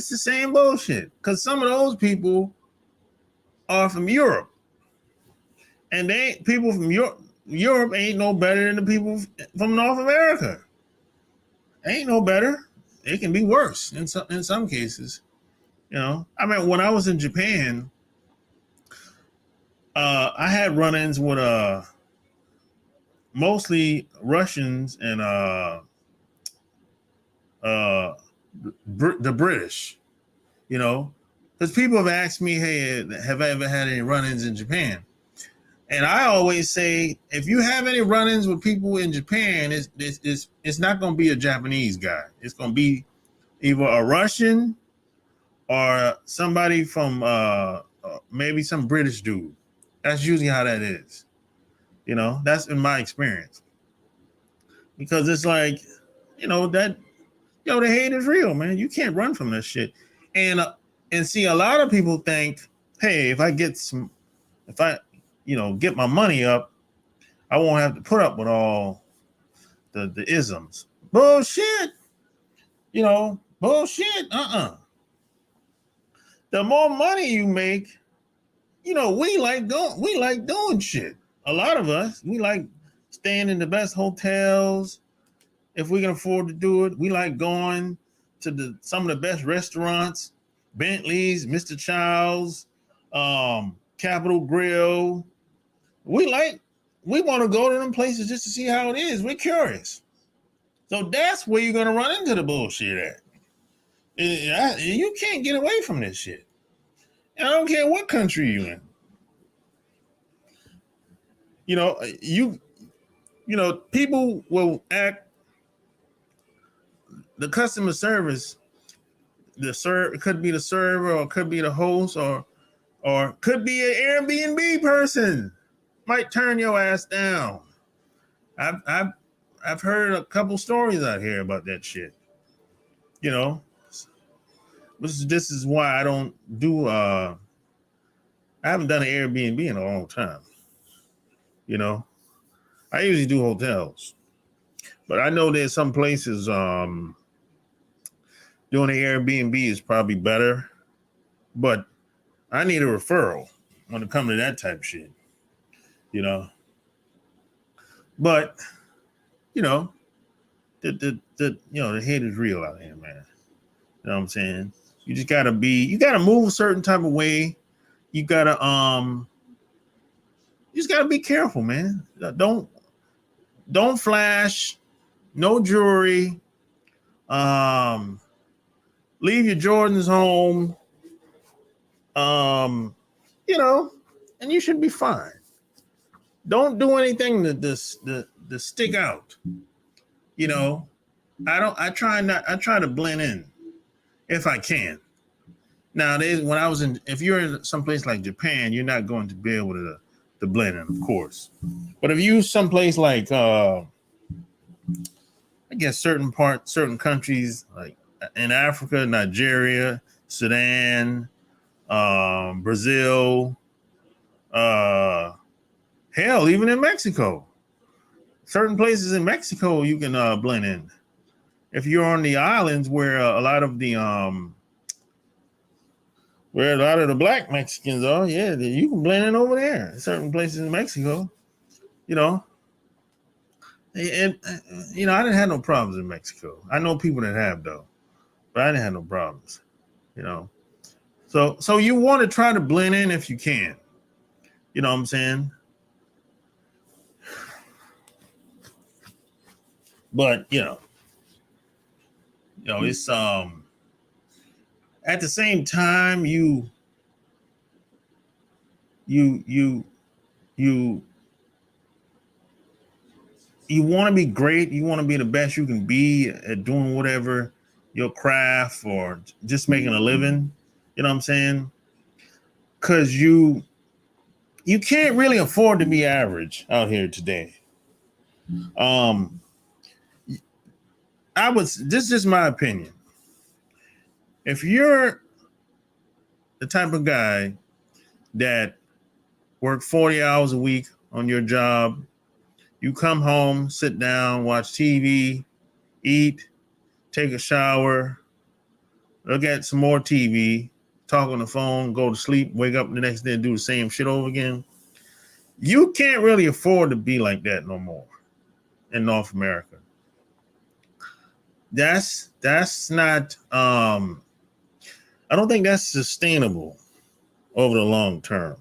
the same bullshit. Because some of those people are from Europe, and people from Europe ain't no better than the people from North America. Ain't no better. It can be worse in some cases. You know, I mean, when I was in Japan, I had run-ins with mostly Russians and the British. You know, because people have asked me, "Hey, have I ever had any run-ins in Japan?" And I always say, if you have any run-ins with people in Japan, it's not going to be a Japanese guy. It's going to be either a Russian or somebody from maybe some British dude. That's usually how that is. You know, that's in my experience. Because it's like, the hate is real, man. You can't run from this shit. And see, a lot of people think, hey, if I get my money up, I won't have to put up with all the isms. Bullshit. Bullshit. The more money you make, we like doing shit. A lot of us, we like staying in the best hotels if we can afford to do it. We like going to some of the best restaurants, Bentley's, Mr. Child's, Capitol Grill. We want to go to them places just to see how it is. We're curious. So that's where you're going to run into the bullshit at. You can't get away from this shit. And I don't care what country you're in. People will act, the customer service, it could be the server, or it could be the host, or could be an Airbnb person, might turn your ass down. I've heard a couple stories out here about that shit. This is why I don't do I haven't done an Airbnb in a long time. I usually do hotels, but I know there's some places doing an Airbnb is probably better, but I need a referral when it comes to that type of shit. But the hate is real out here, man. You know what I'm saying? You just gotta move a certain type of way. You just gotta be careful, man. Don't flash, no jewelry. Leave your Jordans home. And you should be fine. Don't do anything to stick out. I try to blend in if I can. Now, if you're in some place like Japan, you're not going to be able to blend in, of course. But if you someplace like I guess certain countries like in Africa, Nigeria, Sudan, Brazil, hell, even in Mexico. Certain places in Mexico you can blend in. If you're on the islands where a lot of the black Mexicans are, yeah, you can blend in over there. Certain places in Mexico, And I didn't have no problems in Mexico. I know people that have though, but I didn't have no problems. So you want to try to blend in if you can. You know what I'm saying? But it's at the same time you want to be great. You want to be the best you can be at doing whatever your craft or just making a living. You know what I'm saying? Because you can't really afford to be average out here today. this is just my opinion. If you're the type of guy that work 40 hours a week on your job, you come home, sit down, watch TV, eat, take a shower, look at some more TV, talk on the phone, go to sleep, wake up the next day and do the same shit over again. You can't really afford to be like that no more in North America. That's not I don't think that's sustainable over the long term.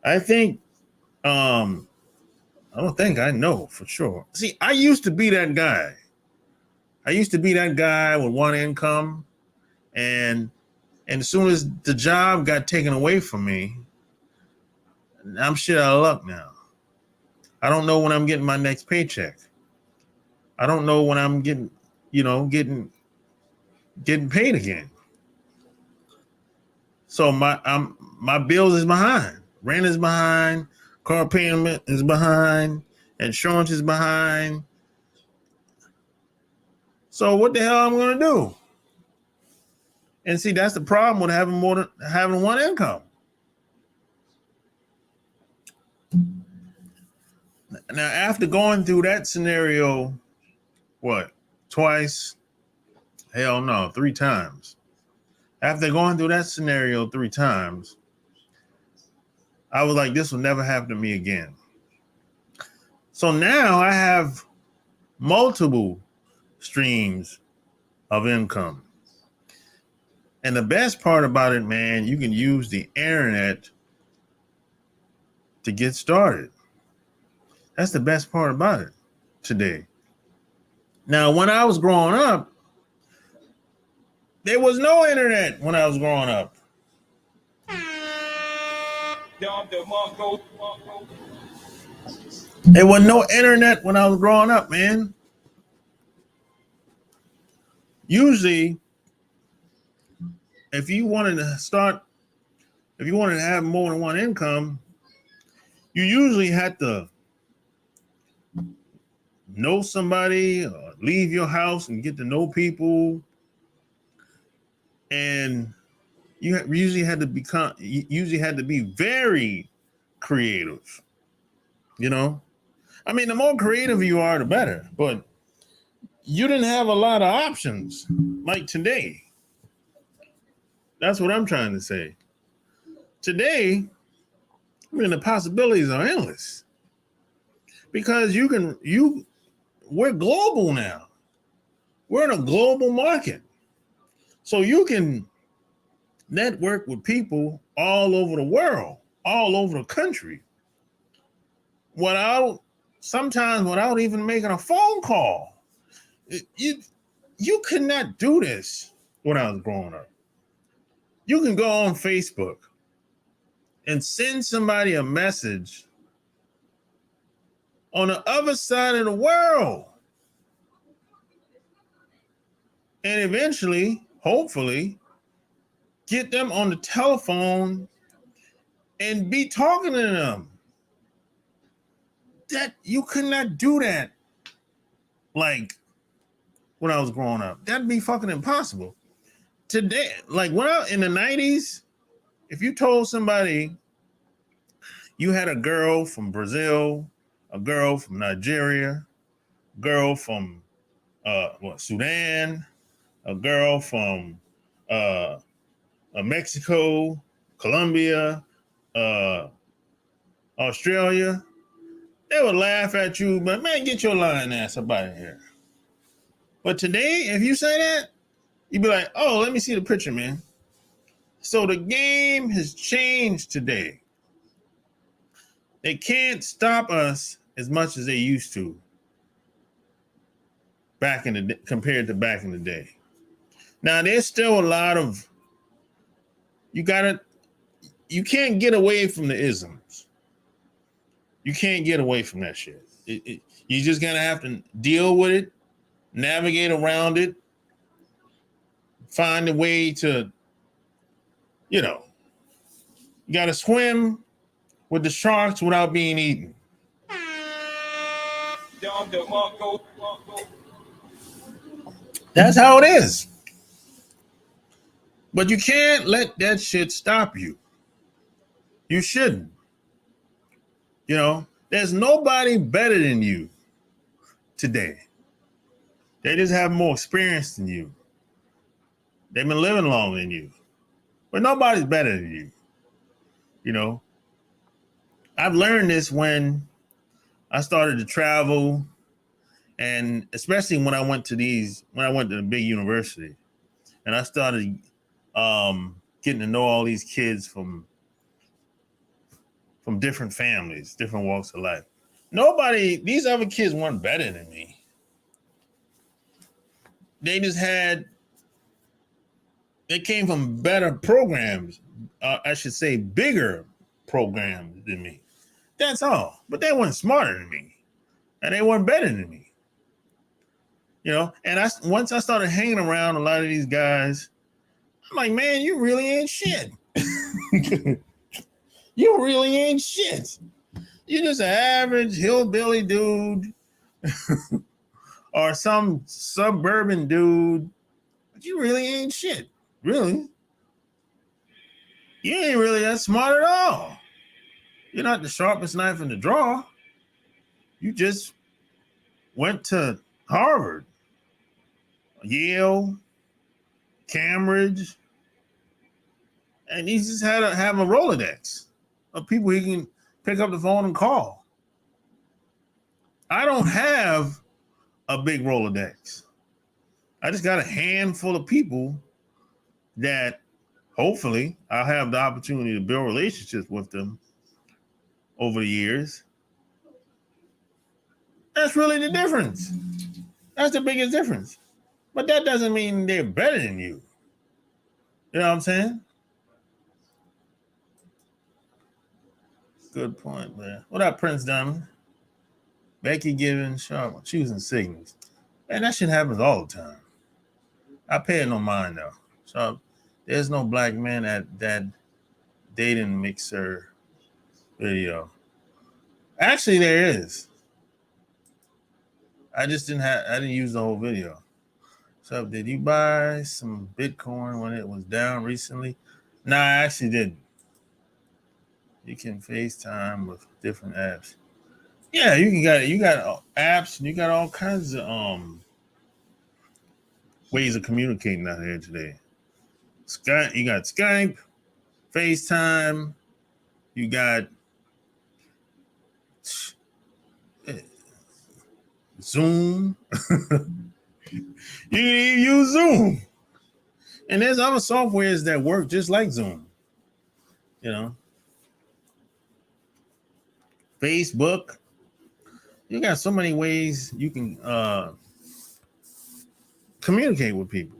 I think I don't think I know for sure. See, I used to be that guy. I used to be that guy with one income, and as soon as the job got taken away from me, I'm shit out of luck now. I don't know when I'm getting my next paycheck. I don't know when I'm getting paid again. So my bills is behind. Rent is behind. Car payment is behind. Insurance is behind. So what the hell I'm gonna do? And see, that's the problem with having one income. Now, after going through that scenario, twice? Hell no, 3 times. After going through that scenario 3 times, I was like, this will never happen to me again. So now I have multiple streams of income. And the best part about it, man, you can use the internet to get started. That's the best part about it today. Now, when I was growing up, there was no internet when I was growing up. There was no internet when I was growing up, man. Usually, if you wanted to have more than one income, you usually had to know somebody or leave your house and get to know people. And you usually had to be very creative, you know? I mean, the more creative you are, the better. But you didn't have a lot of options like today. That's what I'm trying to say. Today, I mean, the possibilities are endless. Because we're global now. We're in a global market. So you can network with people all over the world, all over the country, sometimes without even making a phone call. You could not do this when I was growing up. You can go on Facebook and send somebody a message on the other side of the world. And eventually, hopefully, get them on the telephone and be talking to them. That you could not do that like when I was growing up. That'd be fucking impossible. Today, like in the 90s, if you told somebody you had a girl from Brazil, a girl from Nigeria, a girl from Sudan, a girl from Mexico, Colombia, Australia, they would laugh at you, but man, get your lying ass up out of here. But today, if you say that, you'd be like, oh, let me see the picture, man. So the game has changed today. They can't stop us as much as they used to compared to back in the day. Now, there's still a lot of, you can't get away from the isms. You can't get away from that shit. You just gotta have to deal with it, navigate around it, find a way to, you gotta swim with the sharks without being eaten. That's how it is. But you can't let that shit stop you. You shouldn't. You know, there's nobody better than you today. They just have more experience than you. They've been living longer than you. But nobody's better than you. You know, I've learned this when I started to travel, and especially when I went to the big university, and I started getting to know all these kids from different families, different walks of life. These other kids weren't better than me. They just they came from better programs. I should say bigger programs than me. That's all. But they weren't smarter than me. And they weren't better than me. You know, and once I started hanging around a lot of these guys, I'm like, man, you really ain't shit. You really ain't shit. You're just an average hillbilly dude or some suburban dude. But you really ain't shit. Really. You ain't really that smart at all. You're not the sharpest knife in the drawer. You just went to Harvard, Yale, Cambridge, and he just had to have a Rolodex of people he can pick up the phone and call. I don't have a big Rolodex. I just got a handful of people that hopefully I'll have the opportunity to build relationships with them over the years. That's really the difference. That's the biggest difference. But that doesn't mean they're better than you. You know what I'm saying? Good point, man. What up, Prince Diamond? Becky giving Sharp, choosing signals. Man, that shit happens all the time. I pay it no mind though. So there's no black man at that dating mixer video. Actually, there is. I didn't use the whole video. So did you buy some Bitcoin when it was down recently? No, I actually didn't. You can FaceTime with different apps. Yeah, you got apps and you got all kinds of ways of communicating out here today. Skype, you got Skype, FaceTime, you got Zoom. You can even use Zoom. And there's other softwares that work just like Zoom. You know, Facebook. You got so many ways you can communicate with people.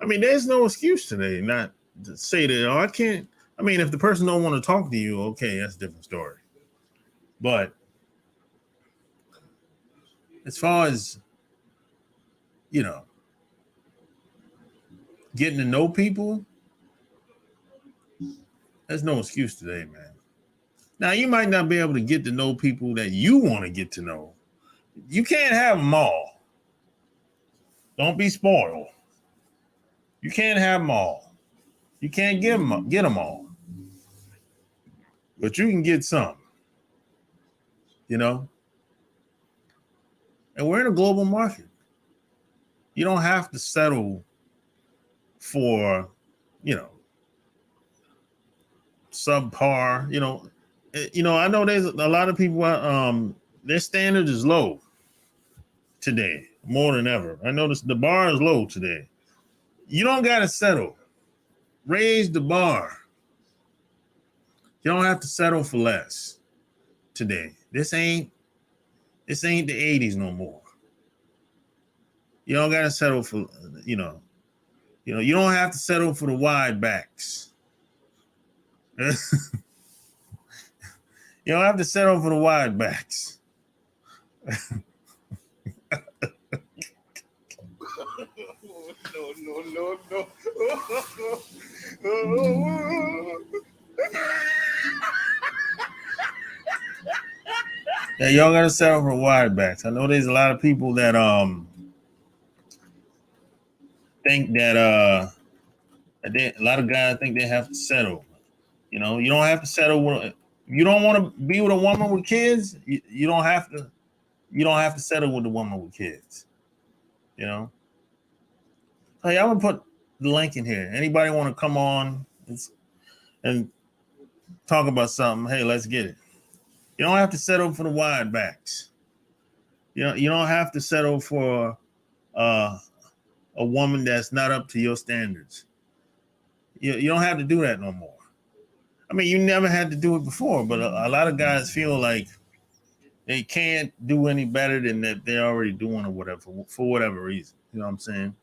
I mean, there's no excuse today not to say that, oh, I can't. I mean, if the person don't want to talk to you, okay, that's a different story. But as far as, you know, getting to know people, there's no excuse today, man. Now, you might not be able to get to know people that you want to get to know. You can't have them all. Don't be spoiled. You can't have them all. You can't get them all. But you can get some. You know? And we're in a global market. You don't have to settle for, you know, subpar, you know. I know there's a lot of people, their standard is low today, more than ever. I noticed the bar is low today. You don't got to settle. Raise the bar. You don't have to settle for less today. This ain't the 80s no more. You don't got to settle for, you don't have to settle for the wide backs. You don't have to settle for the wide backs. No. Yeah, y'all gotta settle for wide backs. I know there's a lot of people that think that a lot of guys think they have to settle. You know, you don't have to settle with. You don't want to be with a woman with kids. You don't have to. You don't have to settle with a woman with kids. You know. Hey, I'm gonna put the link in here. Anybody want to come on and talk about something? Hey, let's get it. You don't have to settle for the wide backs. You don't have to settle for uh, a woman that's not up to your standards. You don't have to do that no more. I mean, you never had to do it before, but a lot of guys feel like they can't do any better than that they're already doing or whatever for whatever reason. You know what I'm saying?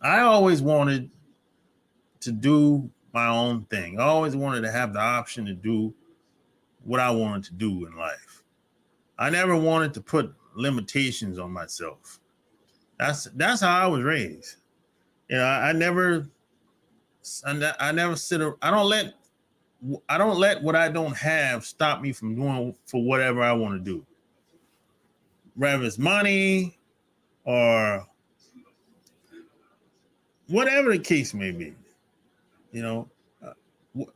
I always wanted to do my own thing. I always wanted to have the option to do what I wanted to do in life. I never wanted to put limitations on myself. That's how I was raised. You know, I never sit. I don't let what I don't have stop me from doing for whatever I want to do. Whether it's money or whatever the case may be, you know,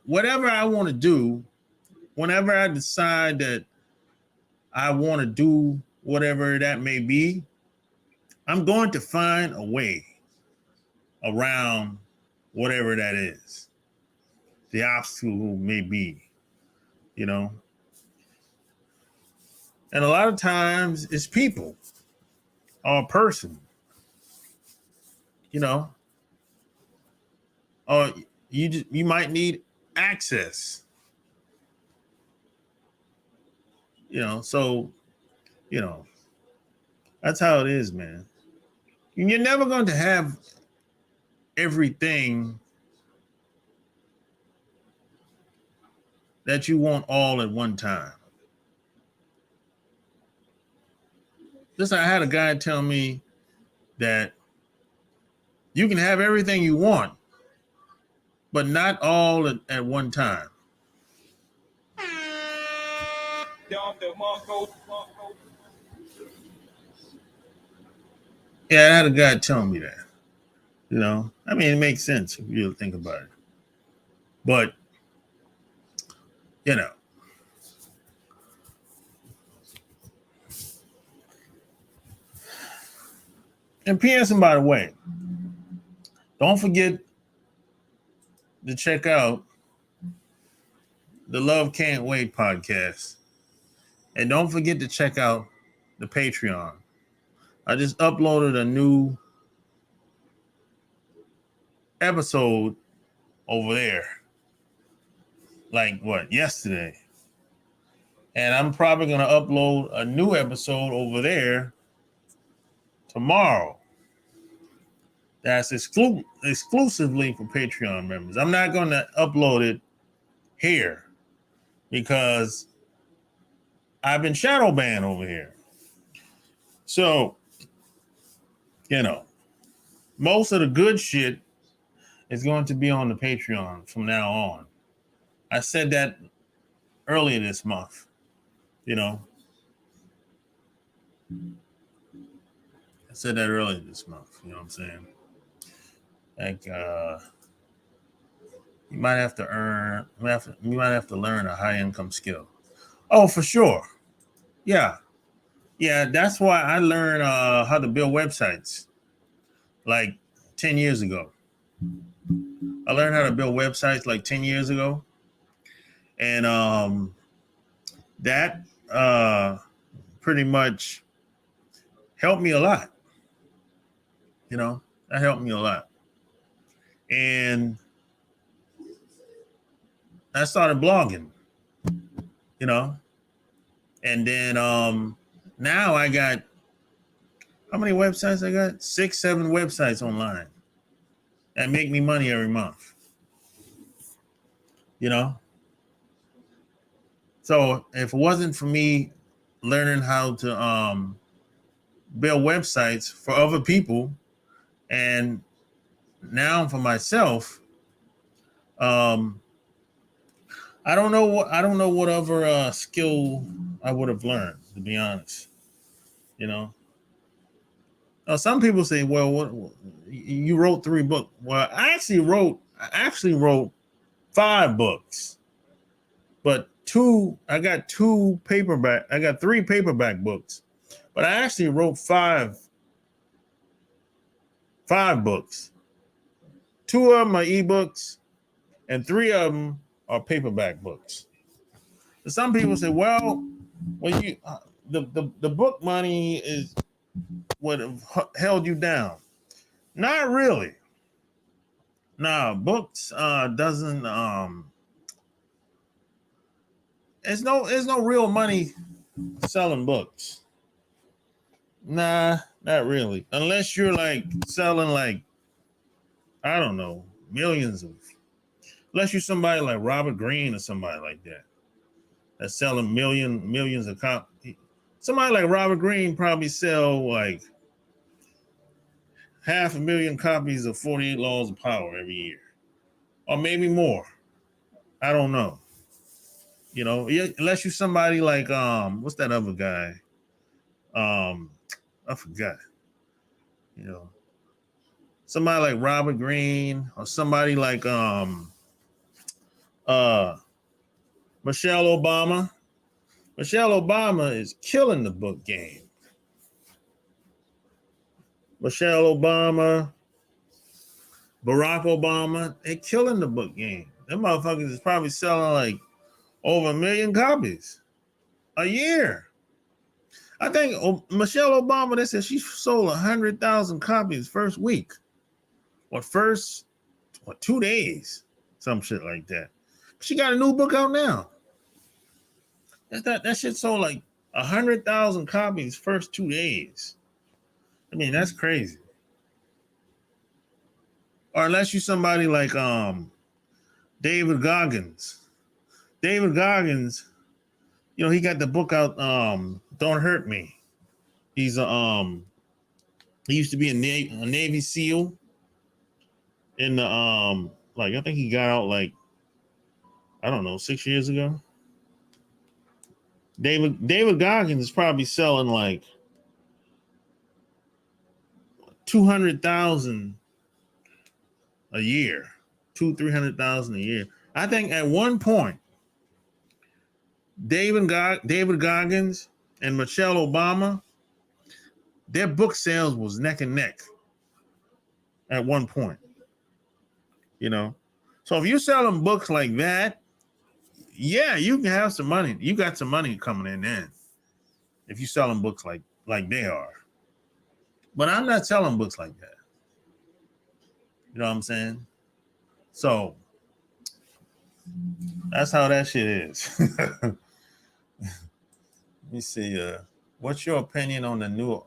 whatever I want to do, whenever I decide that I want to do whatever that may be, I'm going to find a way around whatever that is. The obstacle may be, you know. And a lot of times it's people or a person, you know, or you might need access, you know. So, you know, that's how it is, man. You're never going to have everything that you want all at one time. Listen, I had a guy tell me that you can have everything you want, but not all at one time. Yeah, I had a guy tell me that. You know, I mean, it makes sense if you think about it. But, you know, and P.S. and by the way, don't forget to check out the Love Can't Wait podcast. And don't forget to check out the Patreon. I just uploaded a new episode over there. Like what, yesterday. And I'm probably going to upload a new episode over there tomorrow. That's exclusively for Patreon members. I'm not going to upload it here because I've been shadow banned over here. So, you know, most of the good shit is going to be on the Patreon from now on. I said that earlier this month, you know. I said that earlier this month, you know what I'm saying? Like, you might have to learn a high income skill. Oh, for sure. Yeah. Yeah, that's why I learned how to build websites like 10 years ago. I learned how to build websites like 10 years ago. And that pretty much helped me a lot. You know, that helped me a lot. And I started blogging, you know. And then now I got, how many websites I got? 6, 7 websites online that make me money every month. You know? So if it wasn't for me learning how to build websites for other people and now for myself, I don't know what other skill I would have learned, to be honest. You know, some people say, "Well, you wrote 3 books." Well, I actually wrote 5 books, but I got 3 paperback books, but I actually wrote five books. 2 of them are ebooks, and 3 of them are paperback books. Some people say, "Well, you the book money is what held you down." Not really. Nah, books doesn't there's no real money selling books. Nah, not really. Unless you're like selling like, I don't know, millions of, unless you're somebody like Robert Greene or somebody like that that's selling millions of copies. Somebody like Robert Greene probably sell like 500,000 copies of 48 Laws of Power every year, or maybe more. I don't know. Unless you're somebody like what's that other guy? I forgot. You know, somebody like Robert Greene or somebody like uh Michelle Obama. Michelle Obama is killing the book game. Michelle Obama, Barack Obama, they're killing the book game. Them motherfuckers is probably selling like over 1 million copies a year. I think Michelle Obama, they said she sold 100,000 copies first week. Or 2 days. Some shit like that. She got a new book out now. That shit sold like 100,000 copies first 2 days. I mean, that's crazy. Or unless you somebody like David Goggins. David Goggins, he got the book out, Don't Hurt Me. He's he used to be a Navy SEAL in the I think he got out like, I don't know, 6 years ago. David Goggins is probably selling like 200,000 a year, 300,000 a year. I think at one point, David Goggins and Michelle Obama, their book sales was neck and neck at one point. So if you're selling books like that, yeah, you can have some money. You got some money coming in then. If you're selling books like they are. But I'm not selling books like that. You know what I'm saying? So that's how that shit is. Let me see. What's your opinion on the new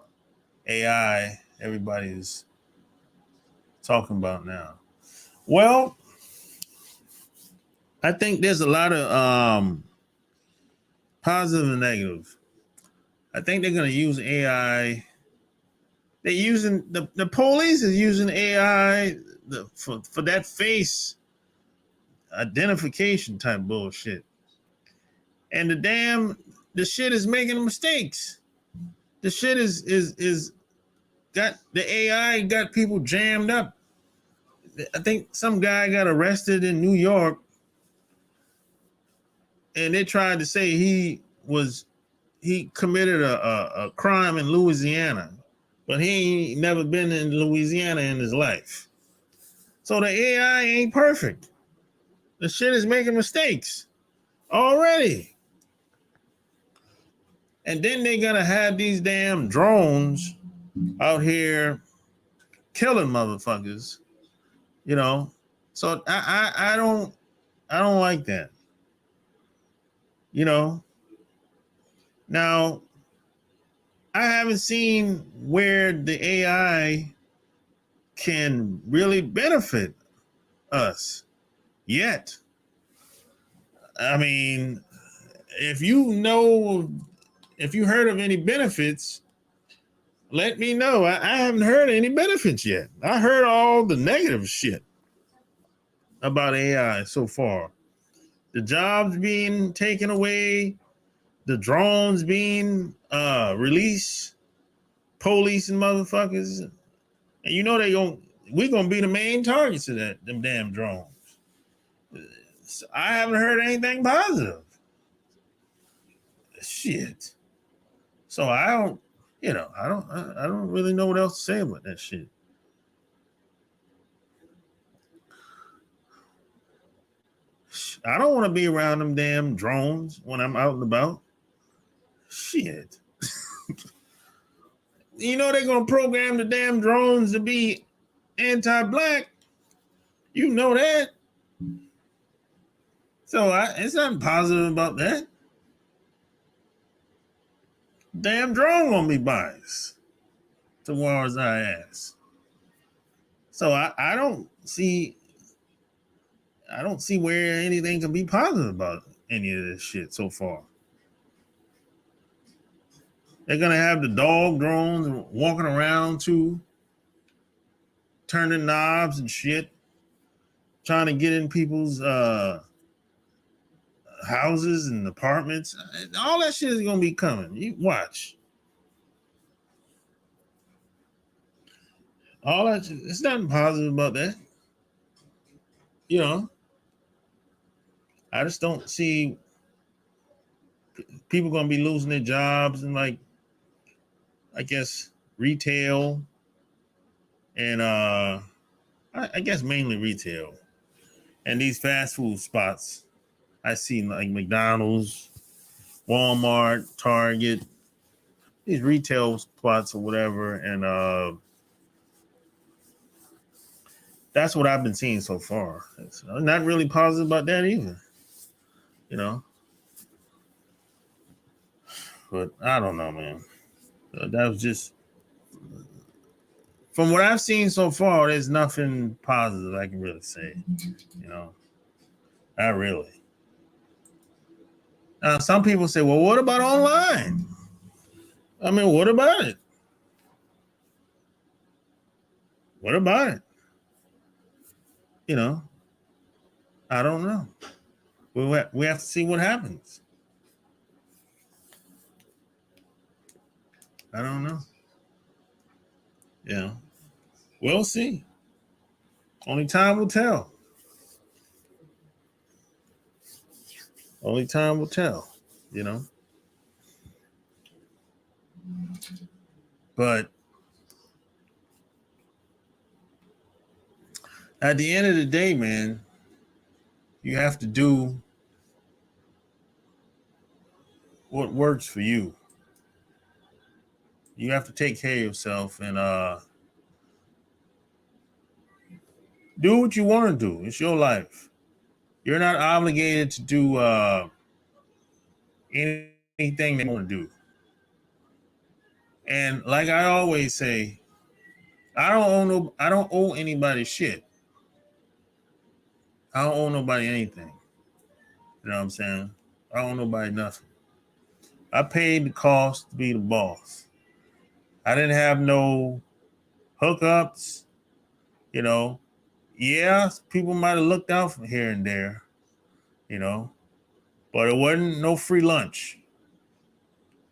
AI everybody's talking about now? Well, I think there's a lot of positive and negative. I think they're going to use AI. They're using the police is using AI for that face identification type bullshit, and the shit is making mistakes. The shit is got the AI got people jammed up. I think some guy got arrested in New York, and they tried to say he committed a crime in Louisiana, but he ain't never been in Louisiana in his life. So the AI ain't perfect. The shit is making mistakes already. And then they gotta have these damn drones out here killing motherfuckers, So I don't like that. Now, I haven't seen where the AI can really benefit us yet. I mean, if you heard of any benefits, let me know. I haven't heard any benefits yet. I heard all the negative shit about AI so far. the jobs being taken away, the drones being released, police and motherfuckers, and you know we're gonna be the main targets of them damn drones. So I haven't heard anything positive. Shit. So I don't really know what else to say about that shit. I don't want to be around them damn drones when I'm out and about. Shit. You know they're gonna program the damn drones to be anti-black. You know that. So it's nothing positive about that. Damn drone gonna be biased towards our ass. So I don't see where anything can be positive about any of this shit so far. They're gonna have the dog drones walking around too, turning knobs and shit, trying to get in people's houses and apartments. All that shit is gonna be coming. You watch. All that. It's nothing positive about that. You know, I just don't see people gonna be losing their jobs and like, I guess retail and I guess mainly retail and these fast food spots. I see like McDonald's, Walmart, Target, these retail spots or whatever, and that's what I've been seeing so far. It's not really positive about that either, you know. But I don't know, man. That was just from what I've seen so far. There's nothing positive I can really say, you know. Not really. Some people say, "Well, what about online?" I mean, what about it? What about it? You know, I don't know. We have to see what happens. I don't know. Yeah, we'll see. Only time will tell. Only time will tell, you know. But at the end of the day, man, you have to do what works for you. You have to take care of yourself and do what you want to do. It's your life. You're not obligated to do anything they want to do. And like I always say, I don't owe anybody shit. I don't owe nobody anything. You know what I'm saying? I don't owe nobody nothing. I paid the cost to be the boss. I didn't have no hookups, you know. Yeah, people might have looked out from here and there, you know, but it wasn't no free lunch,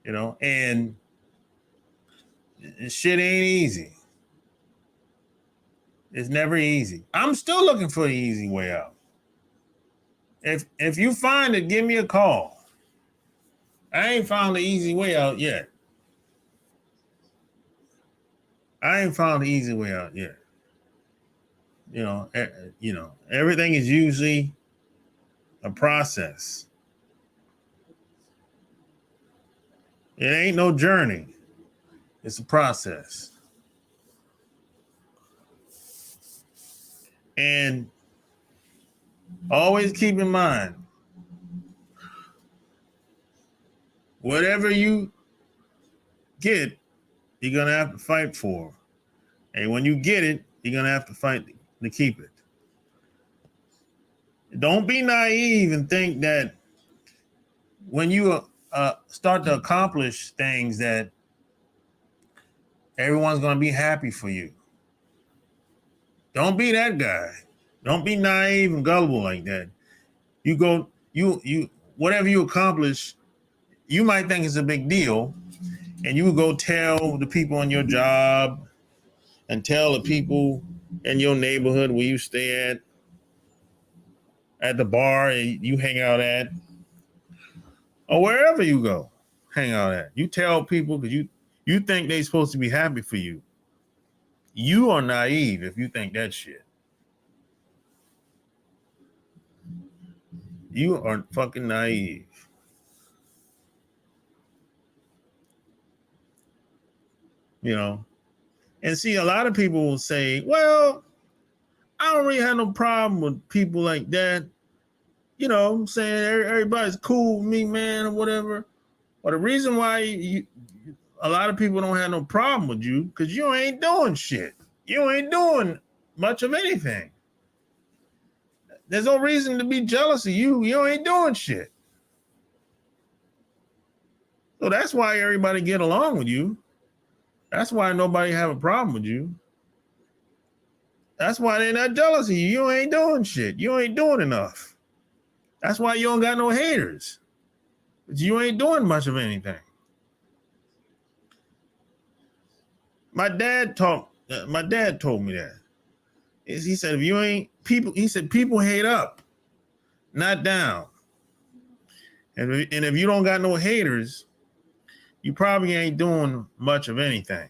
you know, and shit ain't easy. It's never easy. I'm still looking for the easy way out. If you find it, give me a call. I ain't found the easy way out yet. You know, everything is usually a process. It ain't no journey. It's a process. And always keep in mind, whatever you get, you're going to have to fight for. And when you get it, you're going to have to fight to keep it. Don't be naive and think that when you start to accomplish things that everyone's going to be happy for you. Don't be that guy. Don't be naive and gullible like that. You whatever you accomplish, you might think it's a big deal, and you would go tell the people on your job and tell the people in your neighborhood where you stay at the bar you hang out at, or wherever you go hang out at. You tell people because you think they're supposed to be happy for you. You are naive if you think that shit. You are fucking naive. You know? And see, a lot of people will say, well, I don't really have no problem with people like that. You know, I'm saying everybody's cool with me, man, or whatever. But the reason why a lot of people don't have no problem with you, because you ain't doing shit. You ain't doing much of anything. There's no reason to be jealous of you. You ain't doing shit. So that's why everybody get along with you. That's why nobody have a problem with you. That's why they're not jealous of you. You ain't doing shit. You ain't doing enough. That's why you don't got no haters. But you ain't doing much of anything. My dad told me that. He said, if you ain't people, he said, people hate up, not down. And if you don't got no haters, you probably ain't doing much of anything.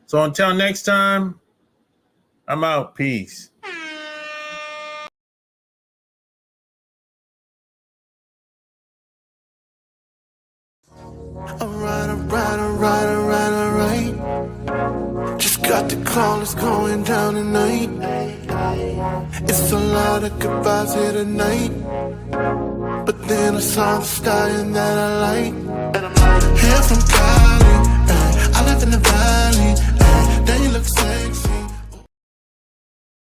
So until next time, I'm out. Peace. Alright. Just got the call, it's going down tonight. It's a lot of goodbyes here tonight. But then I saw the stallion that I like. Here from God.